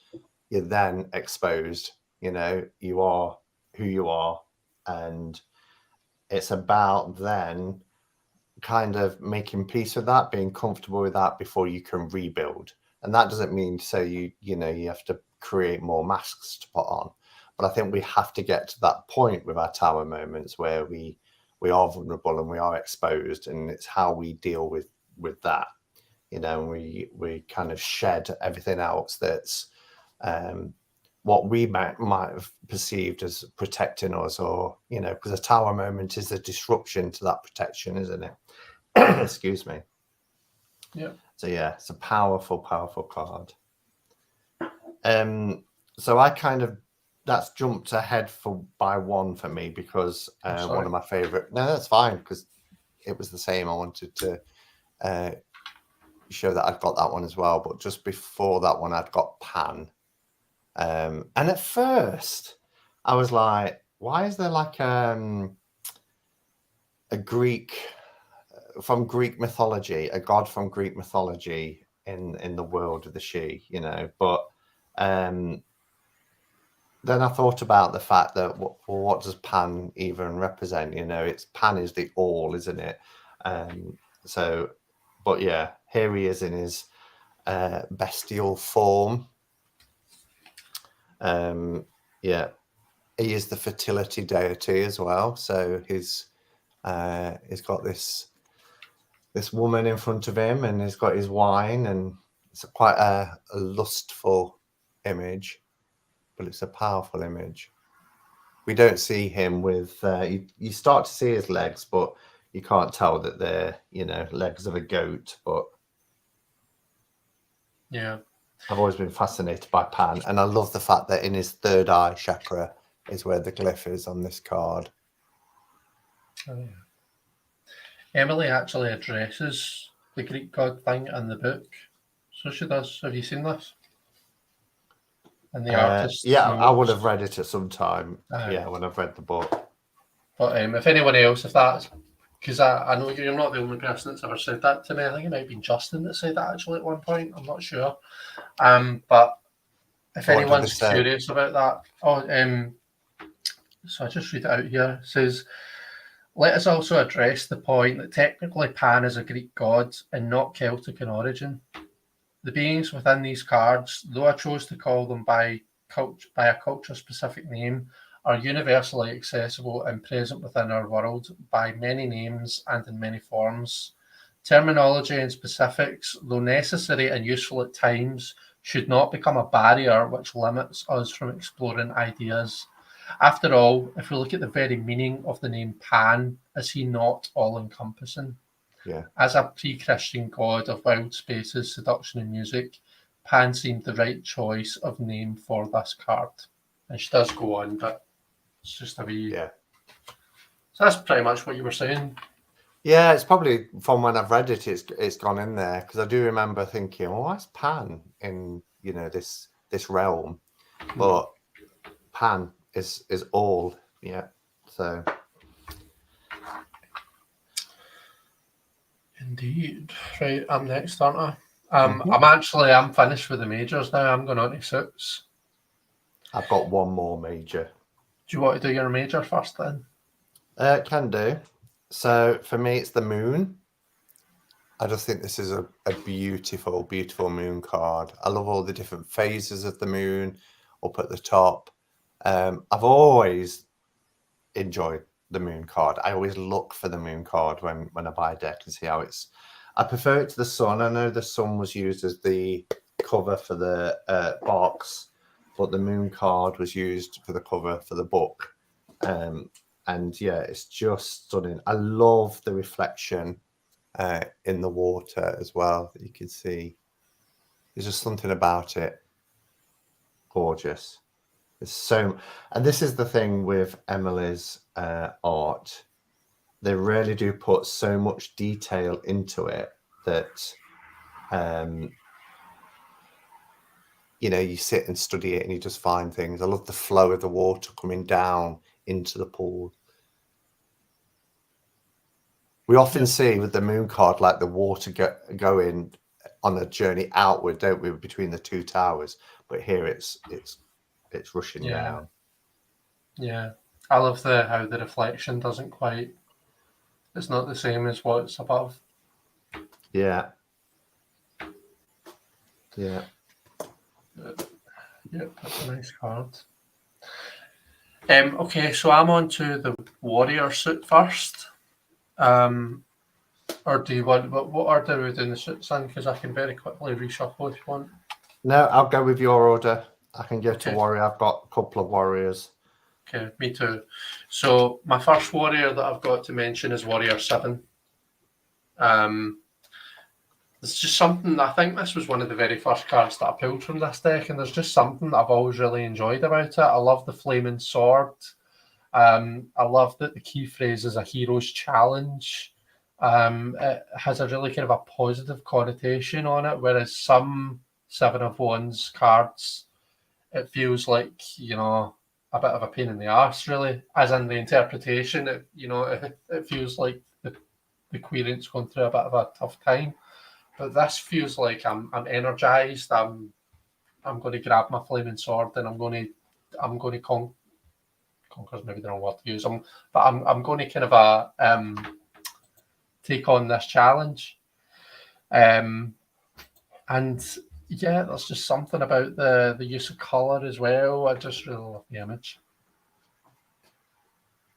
you're then exposed. You are who you are, and it's about then kind of making peace with that, being comfortable with that before you can rebuild. And that doesn't mean so you have to create more masks to put on, but I think we have to get to that point with our Tower moments where we are vulnerable and we are exposed, and it's how we deal with that. We kind of shed everything else that's what we might have perceived as protecting us, or because a Tower moment is a disruption to that protection, isn't it? Excuse me. Yeah. So yeah, it's a powerful card. So I kind of, that's jumped ahead by one for me, because one of my favorite. No, that's fine, because it was the same. I wanted to show that I've got that one as well, but just before that one, I'd got Pan. And at first, I was like, why is there like a Greek from Greek mythology, a god from Greek mythology in the world of the Sidhe, But then I thought about the fact that what does Pan even represent? It's Pan is the all, isn't it? So, but yeah, here he is in his bestial form. Yeah, he is the fertility deity as well. So he's got this woman in front of him, and he's got his wine, and it's quite a lustful image, but it's a powerful image. We don't see him with you start to see his legs, but you can't tell that they're legs of a goat. But yeah, I've always been fascinated by Pan, and I love the fact that in his third eye chakra is where the glyph is on this card. Oh, yeah. Emily actually addresses the Greek god thing in the book. So she does. Have you seen this? And the artist's yeah, I would notes. have read it at some time. Yeah, when I've read the book. But if anyone else, if that's because I know you're not the only person that's ever said that to me. I think it might have been Justin that said that actually at one point. I'm not sure. But if What did they anyone's say? curious about that, so I just read it out here. It says, let us also address the point that technically Pan is a Greek god and not Celtic in origin. The beings within these cards, though I chose to call them by a culture-specific name, are universally accessible and present within our world by many names and in many forms. Terminology and specifics, though necessary and useful at times, should not become a barrier which limits us from exploring ideas. After all, if we look at the very meaning of the name Pan, is he not all-encompassing? Yeah. As a pre-Christian god of wild spaces, seduction, and music, Pan seemed the right choice of name for this card. And she does go on, but it's just a wee. Yeah. So that's pretty much what you were saying. Yeah, it's probably from when I've read it, it's gone in there, because I do remember thinking, well, why's Pan in this realm? But Pan is all, yeah. So Indeed. Right, I'm next, aren't I? I'm finished with the majors now. I'm going on to suits. I've got one more major. Do you want to do your major first then? Can do. So for me, it's the moon. I just think this is a beautiful, beautiful moon card. I love all the different phases of the moon up at the top. I've always enjoyed the moon card. I always look for the moon card when I buy a deck and see how it's. I prefer it to the sun. I know the sun was used as the cover for the box, but the moon card was used for the cover for the book. And yeah, it's just stunning. I love the reflection in the water as well that you can see. There's just something about it. Gorgeous. It's so, and this is the thing with Emily's art. They really do put so much detail into it that you sit and study it and you just find things. I love the flow of the water coming down into the pool. We often see with the moon card, like the water going on a journey outward, don't we, between the two towers? But here it's rushing down. Yeah, I love how the reflection doesn't quite. It's not the same as what's above. Yeah. Yeah. Yep, that's a nice card. Okay, so I'm on to the warrior suit first. Or do you want what order are we doing the suits in? Because I can very quickly reshuffle if you want. No, I'll go with your order. I can go to warrior. I've got a couple of warriors. Okay, me too. So my first warrior that I've got to mention is Warrior 7. It's just something, I think this was one of the very first cards that I pulled from this deck, and there's just something that I've always really enjoyed about it. I love the flaming sword. I love that the key phrase is a hero's challenge. It has a really kind of a positive connotation on it, whereas some 7 of Wands cards, it feels like, a bit of a pain in the arse, really, as in the interpretation. It feels like the querent's going through a bit of a tough time. But this feels like I'm energized. I'm going to grab my flaming sword and I'm going to conquer's maybe the wrong word to use. But I'm going to kind of take on this challenge. And yeah, there's just something about the use of color as well. I just really love the image.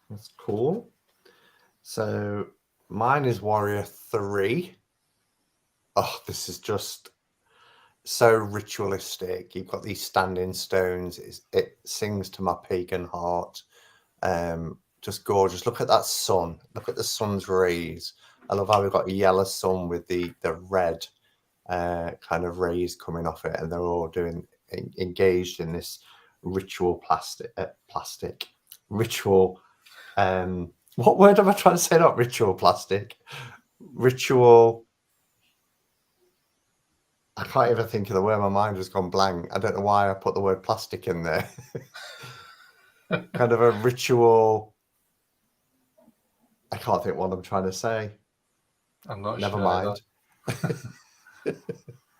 That's cool. So mine is Warrior 3. Oh, this is just so ritualistic. You've got these standing stones. It sings to my pagan heart. Just gorgeous. Look at that sun. Look at the sun's rays. I love how we've got a yellow sun with the red kind of rays coming off it, and they're all engaged in this ritual ritual. What word am I trying to say? Not ritual plastic. Ritual. I can't even think of the word. My mind has gone blank. I don't know why I put the word plastic in there. Kind of a ritual. I can't think what I'm trying to say. I'm not Never sure. mind.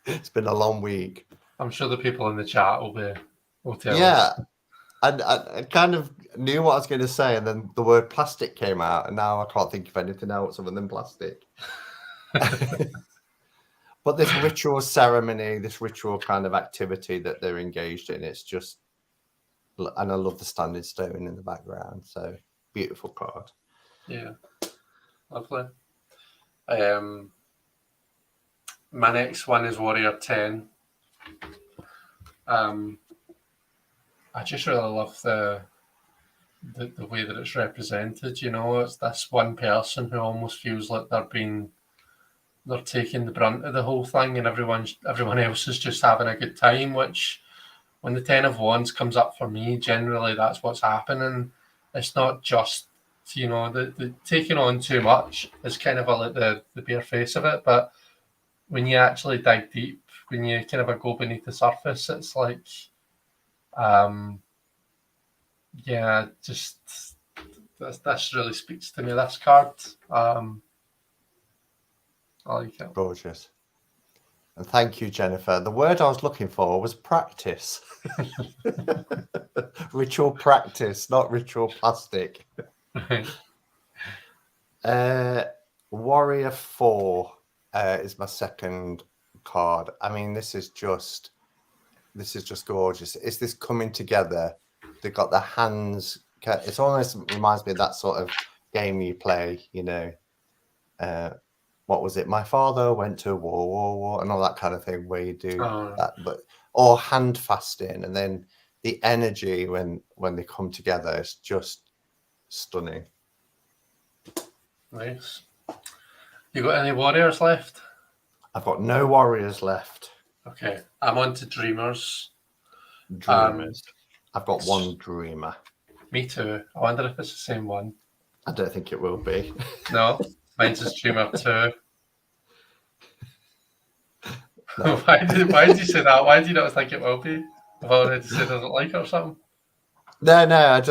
It's been a long week. I'm sure the people in the chat will tell us. Yeah. I kind of knew what I was going to say, and then the word plastic came out, and now I can't think of anything else other than plastic. But this ritual ceremony, this ritual kind of activity that they're engaged in, it's just, and I love the standing stone in the background. So beautiful card. Yeah, lovely. My next one is Warrior 10. I just really love the way that it's represented. You know, it's this one person who almost feels like they're taking the brunt of the whole thing, and everyone else is just having a good time. Which, when the 10 of Wands comes up for me, generally that's what's happening. It's not just, you know, the taking on too much is kind of like the bare face of it, but when you actually dig deep, when you kind of go beneath the surface, it's like, yeah, just this really speaks to me. This card, I like it. Gorgeous. And thank you, Jennifer. The word I was looking for was practice. Ritual practice, not ritual plastic. Warrior 4 is my second card. I mean, this is just gorgeous. It's this coming together. They've got their hands. It almost reminds me of that sort of game you play, you know. What was it? My father went to war, and all that kind of thing, where you do that, but or hand fasting, and then the energy when they come together is just stunning. Nice. You got any warriors left? I've got no warriors left. Okay, I'm on to dreamers. Dreamers. I've got one dreamer. Me too. I wonder if it's the same one. I don't think it will be. No, mine's is dreamer 2. No. Why did you say that? Why do you not think it will be? I've already said I don't like it or something. No,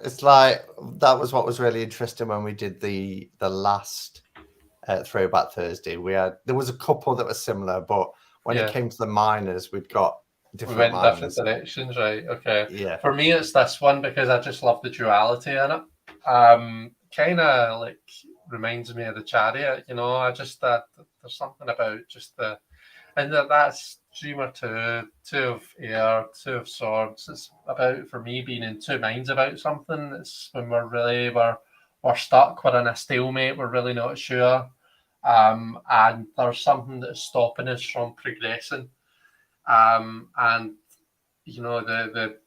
it's like that was what was really interesting when we did the last Throwback Thursday. There was a couple that were similar, but when it came to the minors, we'd got different. We went minors. different directions, right? Okay. Yeah. For me, it's this one because I just love the duality in it. Kind of like reminds me of the Chariot, you know. I just there's something about just that's Dreamer 2, 2 of Air, 2 of Swords. It's about, for me, being in two minds about something. It's when we're stuck, we're in a stalemate, we're really not sure. And there's something that's stopping us from progressing. And you know, the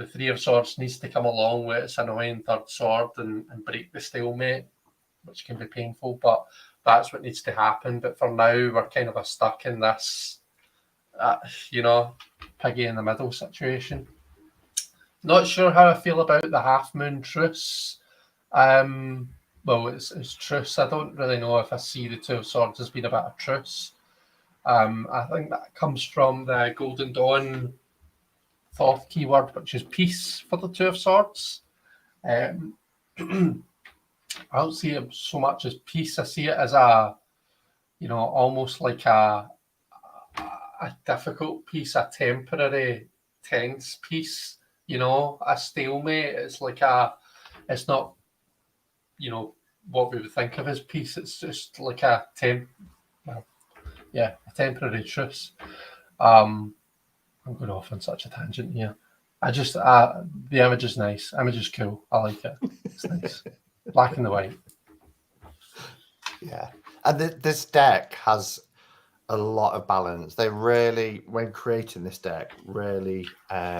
3 of Swords needs to come along with its annoying third sword and break the stalemate, which can be painful, but that's what needs to happen. But for now, we're kind of stuck in this, you know, piggy in the middle situation. Not sure how I feel about the half moon truce. Well, it's truce. I don't really know if I see the 2 of Swords as being about a truce. I think that comes from the Golden Dawn Thoth keyword, which is peace for the 2 of Swords. I don't see it so much as peace. I see it as a, you know, almost like a difficult peace, a temporary tense peace. You know, a stalemate. It's like it's not, you know, what we would think of as peace. It's just like a temporary truce. I'm going off on such a tangent here. I just the image is nice. Image is cool. I like it. It's nice. Black and the white. Yeah. And this deck has a lot of balance. They really, when creating this deck, really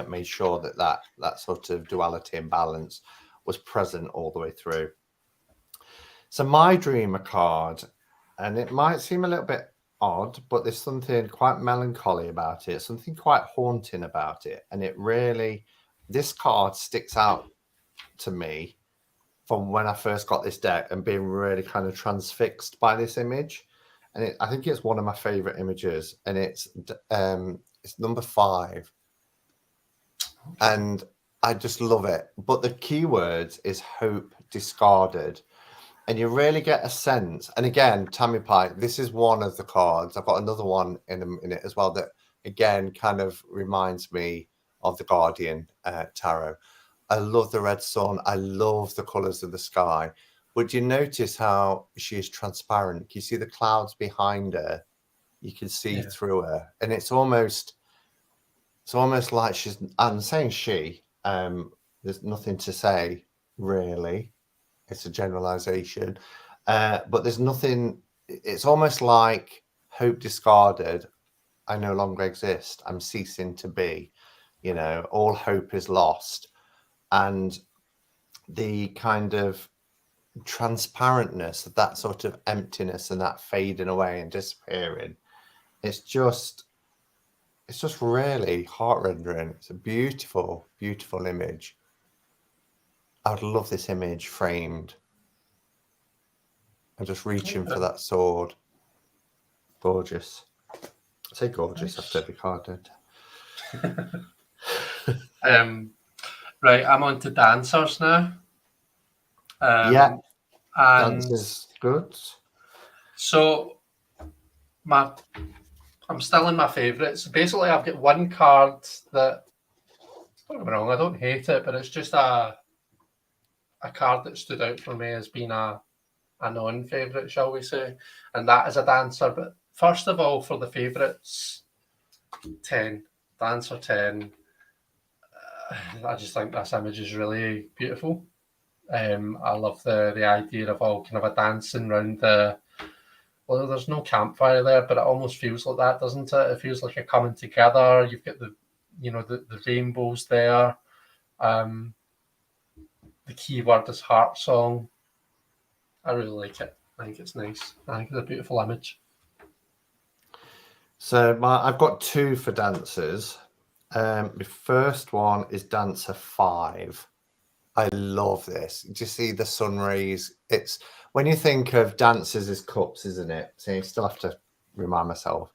made sure that sort of duality and balance was present all the way through. So my dreamer card, and it might seem a little bit odd, but there's something quite melancholy about it, something quite haunting about it. And it really, this card sticks out to me from when I first got this deck and being really kind of transfixed by this image. And I think it's one of my favorite images, and it's number 5. And I just love it. But the keywords is hope discarded. And you really get a sense. And again, Tammy Pike, this is one of the cards. I've got another one in a minute as well that, again, kind of reminds me of the Guardian Tarot. I love the red sun. I love the colours of the sky. But you notice how she is transparent. You see the clouds behind her. You can see through her. And it's almost like she's, I'm saying she, there's nothing to say, really. It's a generalization, but there's nothing. It's almost like hope discarded. I no longer exist. I'm ceasing to be. All hope is lost, and the kind of transparentness of that sort of emptiness and that fading away and disappearing. It's just really heart-rendering. It's a beautiful, beautiful image. I would love this image framed. I'm just reaching for that sword. Gorgeous. I say gorgeous after every card, don't I? Right, I'm on to dancers now. Yeah, and dancer's good. So I'm still in my favourites. Basically, I've got one card that, don't get me wrong, I don't hate it, but it's just a card that stood out for me as being a non-favourite, shall we say, and that is a dancer. But first of all, for the favourites, 10, dancer 10. I just think this image is really beautiful. I love the idea of all kind of a dancing around well, there's no campfire there, but it almost feels like that, doesn't it? It feels like a coming together. You've got the rainbows there. The key word is heart song. I really like it. I think it's nice. I think it's a beautiful image. So I've got 2 for dancers. The first one is dancer 5. I love this. Do you see the sun rays? It's when you think of dancers as cups, isn't it? So you still have to remind myself.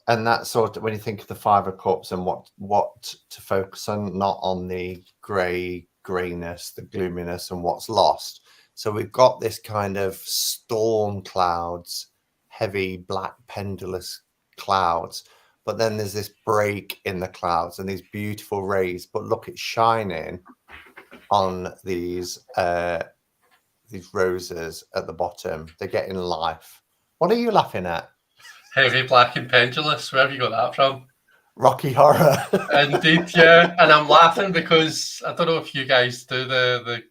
And that sort of, when you think of the 5 of cups and what to focus on, not on the grayness, the gloominess and what's lost. So we've got this kind of storm clouds, heavy black pendulous clouds, but then there's this break in the clouds and these beautiful rays. But look, it's shining on these roses at the bottom. They're getting life. What are you laughing at? Heavy, black and pendulous. Where have you got that from? Rocky Horror. Indeed, yeah. And I'm laughing because I don't know if you guys do the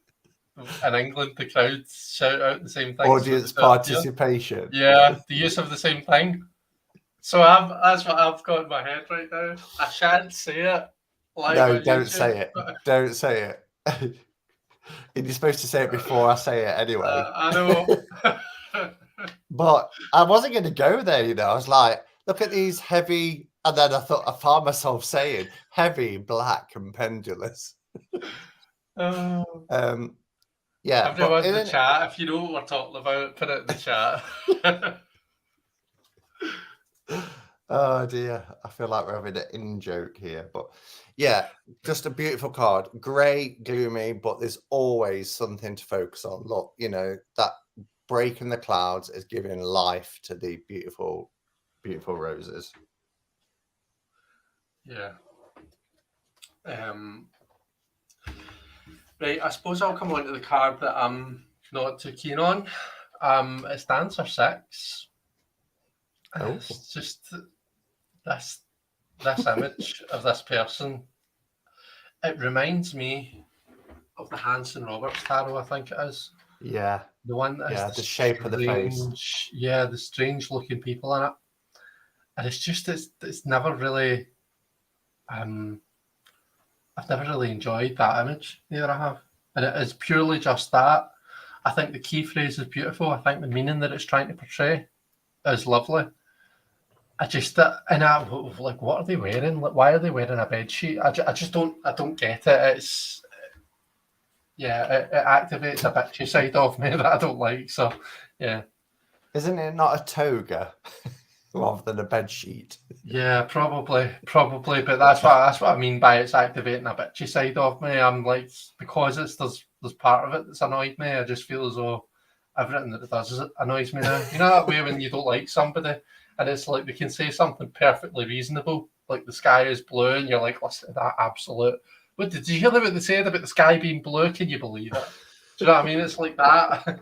in England, the crowds shout out the same thing. Audience participation. Yeah, the use of the same thing. So that's what I've got in my head right now. I shan't say it. No, don't say it. Don't say it. You're supposed to say it before I say it anyway. I know. But I wasn't going to go there, I was like, look at these heavy, and then I found myself saying heavy, black, and pendulous. Yeah. Everyone in the chat, if you know what we're talking about, put it in the chat. Oh dear, I feel like we're having an in-joke here, but yeah, just a beautiful card. Grey, gloomy, but there's always something to focus on. Look, that break in the clouds is giving life to the beautiful, beautiful roses. Yeah. Right, I suppose I'll come on to the card that I'm not too keen on. It's dancer 6. Oh. It's just this image of this person. It reminds me of the Hanson Roberts tarot, I think it is. Yeah. The one that has the shape of the face. Yeah, the strange looking people in it. And it's never really I've never really enjoyed that image. Neither I have. And it is purely just that. I think the key phrase is beautiful. I think the meaning that it's trying to portray is lovely. I just and I like, what are they wearing? Like, why are they wearing a bed sheet? I just don't get it. It's yeah, it activates a bitchy side of me that I don't like. So yeah, Isn't it not a toga rather than a bed sheet? yeah, probably, but that's what I mean by it's activating a bitchy side of me. I'm like, because there's part of it that's annoyed me. I just feel as though everything that it does annoys me now. You know that way when you don't like somebody and it's like they can say something perfectly reasonable, like the sky is blue, and you're like, listen to that absolute. What did you hear what they said about the sky being blue? Can you believe it? Do you know what I mean? It's like that.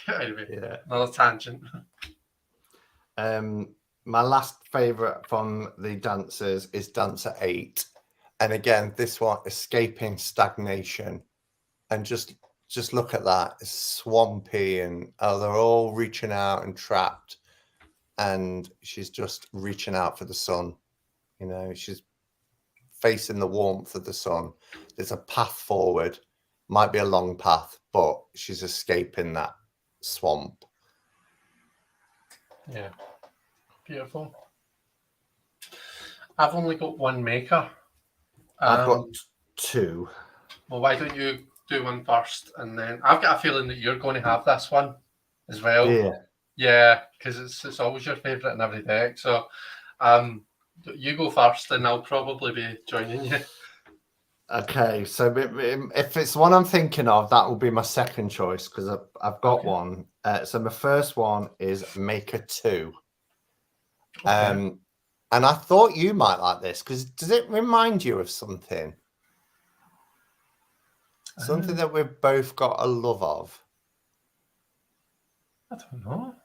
Anyway, Yeah. another tangent. My last favourite from the dancers is Dancer 8. And again, this one, escaping stagnation. And just look at that. It's swampy and they're all reaching out and trapped. And she's just reaching out for the sun. You know, she's facing the warmth of the sun. There's a path forward. Might be a long path, but she's escaping that swamp. Yeah, beautiful. I've only got one maker. I've got 2. Well, why don't you do one first, and then I've got a feeling that you're going to have this one as well. Yeah. Yeah, because it's always your favourite in every deck. So, you go first, and I'll probably be joining you. Okay, so if it's one I'm thinking of, that will be my second choice because I've got Okay. one. So my first one is Maker 2. Okay. And I thought you might like this because does it remind you of something? Something that we've both got a love of. I don't know.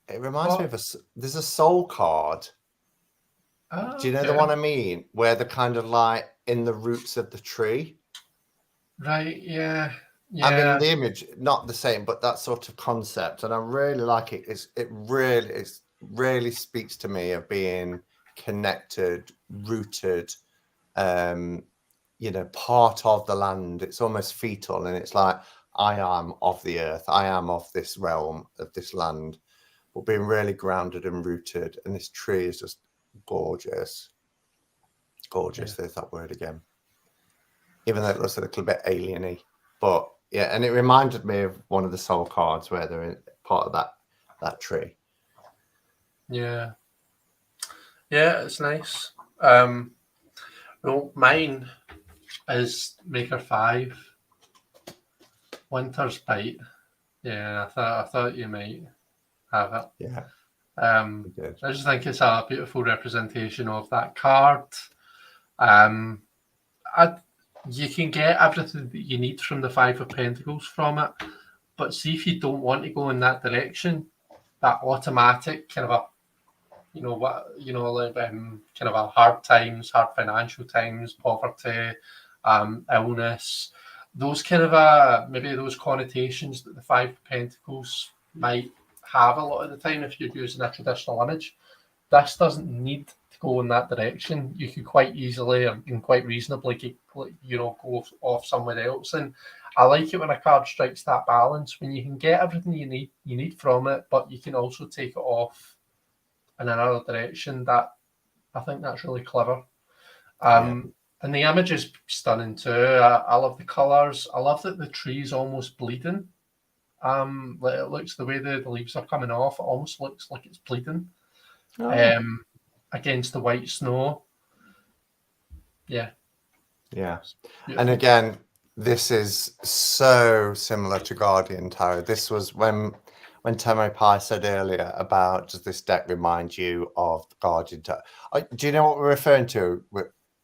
It reminds me of there's a soul card. Do you know the Okay. one I mean? Where they're kind of like in the roots of the tree. Right. Yeah. I mean, Yeah. the image, not the same, but that sort of concept. And I really like it. It really speaks to me of being connected, rooted, you know, part of the land. It's almost fetal. And it's like, I am of the earth. I am of this realm, of this land, but being really grounded and rooted. And this tree is just gorgeous. Gorgeous. Yeah. There's that word again. Even though it looks a little bit alien-y. But yeah, and it reminded me of one of the soul cards where they're in part of that tree. Yeah. Yeah, it's nice. Well, mine is Maker 5, Winter's Bite. Yeah, I thought you might have it. Yeah. I just think it's a beautiful representation of that card. You can get everything that you need from the Five of Pentacles from it, but see if you don't want to go in that direction, that automatic kind of a, like kind of a hard times, hard financial times, poverty, illness, those kind of maybe those connotations that the Five of Pentacles might have a lot of the time if you're using a traditional image. This doesn't need to go in that direction. You could quite easily and quite reasonably go off somewhere else. And I like it when a card strikes that balance when you can get everything you need from it, but you can also take it off in another direction. That I think that's really clever. And the image is stunning too. I love the colours. I love that the tree's almost bleeding. It looks the way the leaves are coming off. It almost looks like it's bleeding. Against the white snow. Yeah. And again, this is so similar to Guardian Tarot. This was when Tamara Pie said earlier about, does this deck remind you of Guardian Tarot? Do you know what we're referring to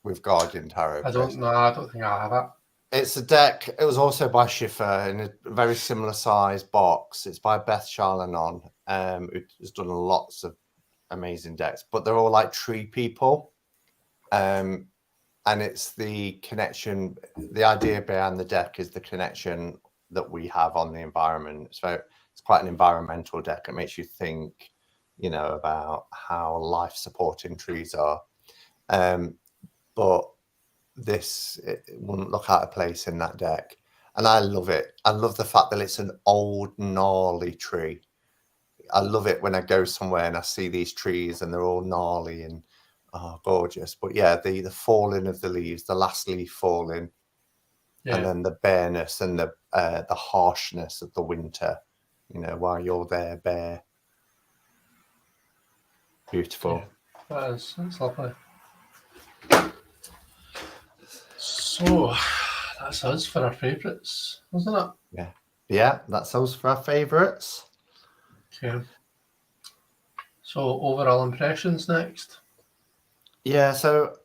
with Guardian Tarot? I don't know. I don't think I have it. It's a deck. It was also by Schiffer in a very similar size box. It's by Beth Charlanon, who's done lots of amazing decks, but they're all like tree people. And it's the connection. The idea behind the deck is the connection that we have on the environment. So it's quite an environmental deck. It makes you think, you know, about how life-supporting trees are. But this, it wouldn't look out of place in that deck. And I love it. I love the fact that it's an old, gnarly tree. I love it when I go somewhere and I see these trees and they're all gnarly and gorgeous. But yeah, the falling of the leaves, the last leaf falling, Yeah. and then the bareness and the harshness of the winter. You know, while you're there, bare, beautiful. Yeah, that's lovely. So that's us for our favourites, wasn't it? Yeah, that's us for our favourites. Okay. So overall impressions next. Yeah, so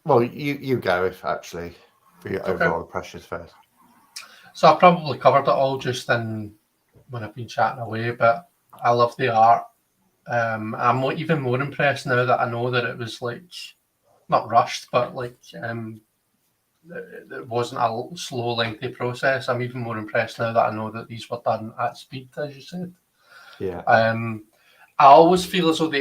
well, you go if actually for your overall impressions first. So I probably covered it all just in when I've been chatting away, but I love the art. I'm even more impressed now that I know that it was like not rushed, but like it wasn't a slow, lengthy process. I'm even more impressed now that I know that these were done at speed, as you said. Yeah. I always feel as though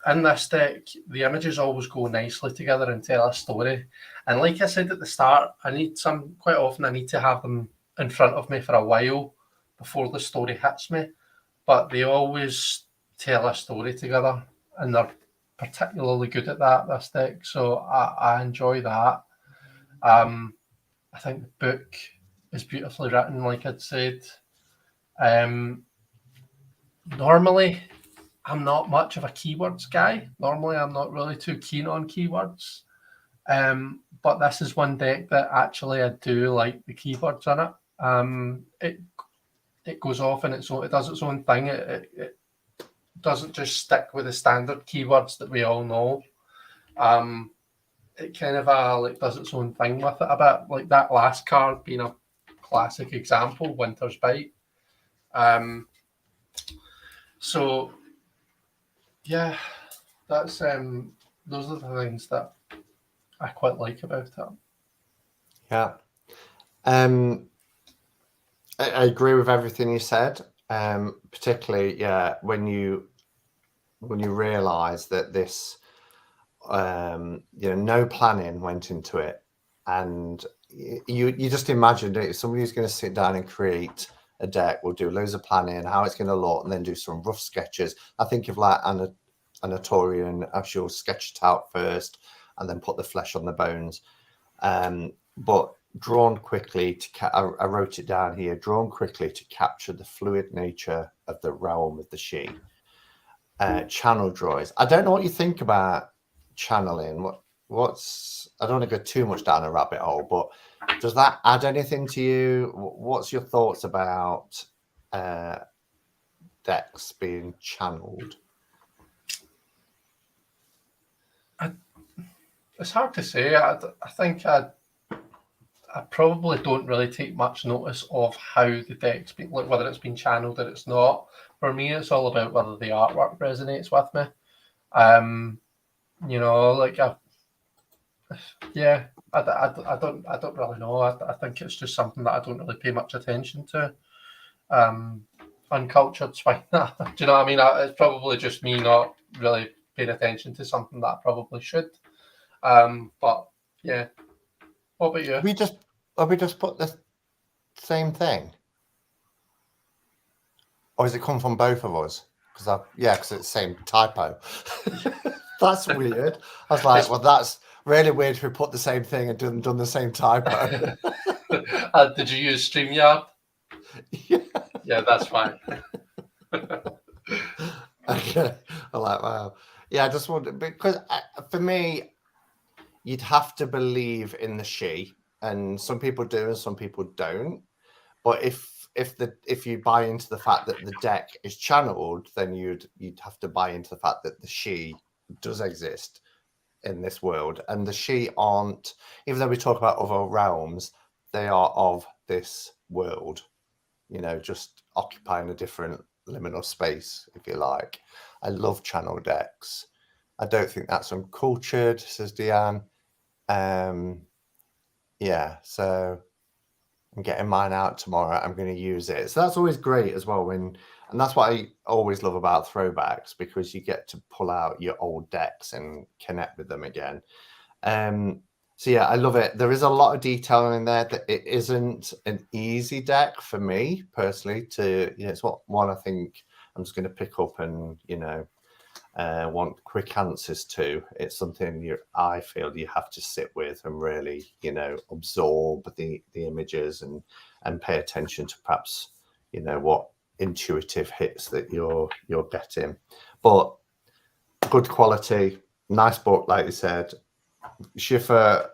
in this deck, the images always go nicely together and tell a story. And like I said at the start, quite often I need to have them in front of me for a while before the story hits me. But they always tell a story together, and they're particularly good at that, this deck. So I enjoy that. I think the book is beautifully written, like I'd said. Normally, I'm not much of a keywords guy. Normally, I'm not really too keen on keywords. But this is one deck that actually I do like the keywords in it. It goes off and it does its own thing. It doesn't just stick with the standard keywords that we all know. It kind of does its own thing with it a bit, like that last card being a classic example, Winter's Bite. So yeah, that's those are the things that I quite like about it. Yeah. I agree with everything you said. Particularly, yeah, when you realise that this, no planning went into it, and you just imagined it. Somebody who's going to sit down and create a deck will do loads of planning, how it's going to look, and then do some rough sketches. I think of like Anatorian, she'll sketch it out first and then put the flesh on the bones. But drawn quickly I wrote it down here, drawn quickly to capture the fluid nature of the realm of the she. Channel drawings. I don't know what you think about channeling. What's I don't want to go too much down a rabbit hole, but does that add anything to you? What's your thoughts about decks being channeled? It's hard to say. I think I probably don't really take much notice of how the deck's been, like whether it's been channeled or it's not. For me, it's all about whether the artwork resonates with me. I don't really know. I think it's just something that I don't really pay much attention to. Uncultured swine. Do you know what I mean? It's probably just me not really paying attention to something that I probably should. But yeah. What about you? Have we just put the same thing? Or has it come from both of us? Because it's the same typo. That's weird. I was like, well, that's really weird if we put the same thing and done the same typo. Did you use StreamYard? Yeah, that's fine. Okay. I like, wow. Yeah, I just wanted, because for me, you'd have to believe in the she, and some people do and some people don't. But if you buy into the fact that the deck is channeled, then you'd have to buy into the fact that the she does exist in this world, and the she aren't, even though we talk about other realms, they are of this world, just occupying a different liminal space, if you like. I love channel decks. I don't think that's uncultured, says Deanne. Yeah, so I'm getting mine out tomorrow. I'm going to use it. So that's always great as well. And that's what I always love about throwbacks, because you get to pull out your old decks and connect with them again. So yeah, I love it. There is a lot of detail in there that it isn't an easy deck for me personally to, it's what one I think I'm just going to pick up and, want quick answers to. It's something I feel you have to sit with and really, absorb the images and pay attention to perhaps, what intuitive hits that you're getting. But good quality, nice book, like you said. Schiffer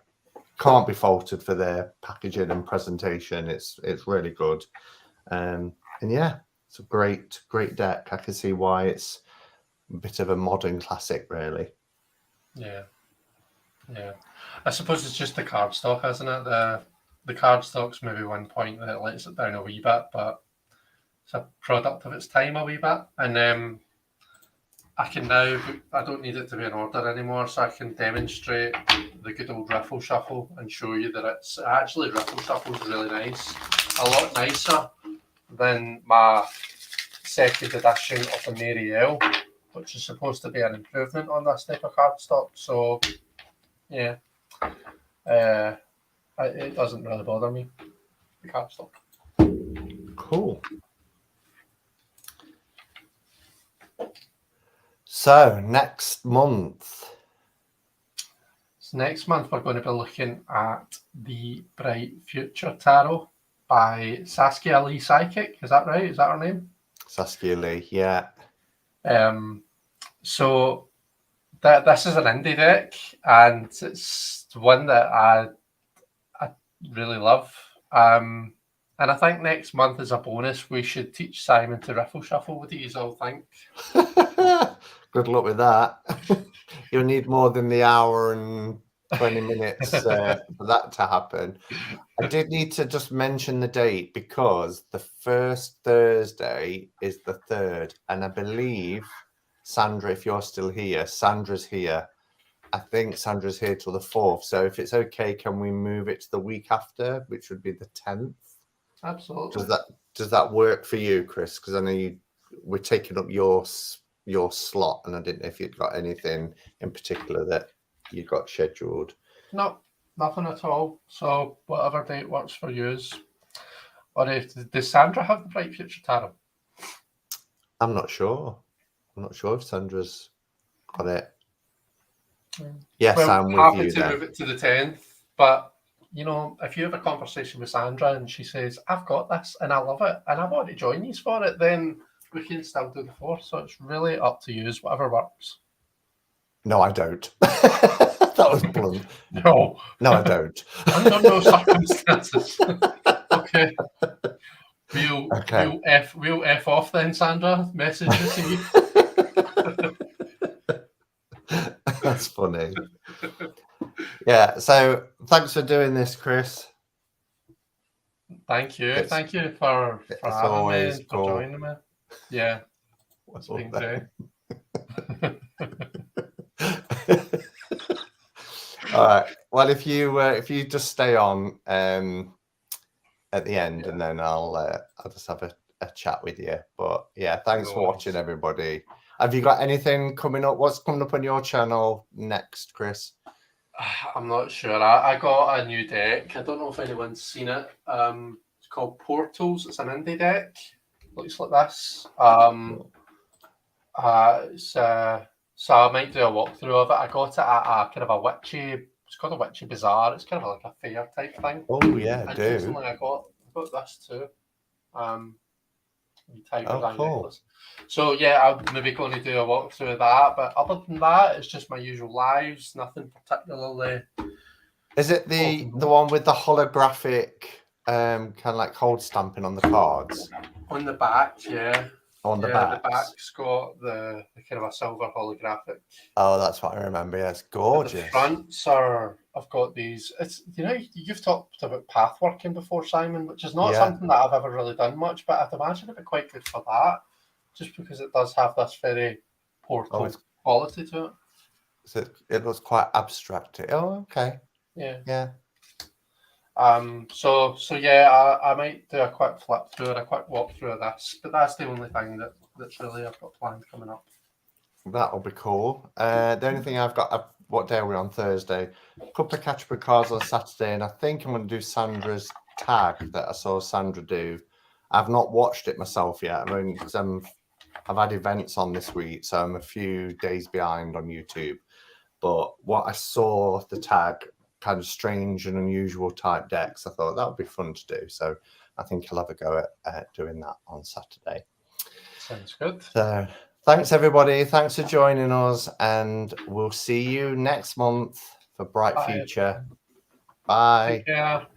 can't be faulted for their packaging and presentation. It's really good. And yeah, it's a great deck. I can see why it's a bit of a modern classic, really. Yeah. I suppose it's just the cardstock, isn't it? The cardstock's maybe one point that it lets it down a wee bit, but it's a product of its time a wee bit. And I can now, I don't need it to be in order anymore, so I can demonstrate the good old Riffle Shuffle and show you that it's actually Riffle Shuffle is really nice. A lot nicer than my second edition of the Mary L, which is supposed to be an improvement on this type of cardstock. So, yeah, it doesn't really bother me, the cardstock. Cool. So next month we're going to be looking at the Bright Future Tarot by Saskia Lee Psychic. Is that right? Is that her name? Saskia Lee, yeah. So this is an indie deck, and it's one that I really love. And I think next month as a bonus, we should teach Simon to Riffle Shuffle. What do you all think? Good luck with that. You'll need more than the hour and 20 minutes for that to happen. I did need to just mention the date because the first Thursday is the 3rd, and I believe, Sandra, if you're still here, Sandra's here. I think Sandra's here till the 4th. So if it's okay, can we move it to the week after, which would be the 10th? Absolutely. Does that work for you, Chris? Because I know we're taking up your slot, and I didn't know if you'd got anything in particular that you got scheduled. No, nothing at all. So whatever date works for you. Or does Sandra have the Bright Future Tarot? I'm not sure. I'm not sure if Sandra's got it. Yes, well, I'm with happy you to then. move it to the 10th, but if you have a conversation with Sandra and she says, I've got this and I love it and I want to join you for it, then we can still do the 4th. So it's really up to you, whatever works. No, I don't. That was blunt. No, I don't. Under no circumstances. Okay. We'll F off then, Sandra. Message received. That's funny. Yeah, so thanks for doing this, Chris. Thank you. Thank you for having me and for joining me. Yeah, it's been great. All right. Well, if you just stay on at the end, and then I'll just have a chat with you. But yeah, thanks for watching, everybody. Have you got anything coming up? What's coming up on your channel next, Chris? I'm not sure. I got a new deck. I don't know if anyone's seen it. It's called Portals. It's an indie deck. Looks like this. So I might do a walkthrough of it. I got it at a kind of a witchy. It's called a witchy bazaar. It's kind of like a fair type thing. Oh yeah, I do. Interestingly, I got this too. Cool. So yeah, I'm maybe going to do a walkthrough of that. But other than that, it's just my usual lives. Nothing particularly. Is it the one with the holographic kind of like cold stamping on the cards? On the back, yeah. On the back. The back's got the kind of a silver holographic. Oh, that's what I remember. Yeah, it's gorgeous. The fronts I've got these. It's you've talked about pathworking before, Simon, which is not something that I've ever really done much, but I'd imagine it'd be quite good for that, just because it does have this very portal quality to it. So it looks quite abstract. Oh, okay. Yeah. Yeah. So yeah, I might do a quick flip through and a quick walk through of this, but that's the only thing that's really I've got planned coming up. That'll be cool. The only thing I've got, what day are we on? Thursday. A couple of catch-up cards on Saturday, and I think I'm going to do Sandra's tag that I saw Sandra do. I've not watched it myself yet. I mean, because I'm I've had events on this week, so I'm a few days behind on YouTube. But what I saw, the tag, kind of strange and unusual type decks, I thought that would be fun to do. So I think I'll have a go at doing that on Saturday. Sounds good. So thanks, everybody. Thanks for joining us. And we'll see you next month for Bright Bye. Future. Bye. Take care.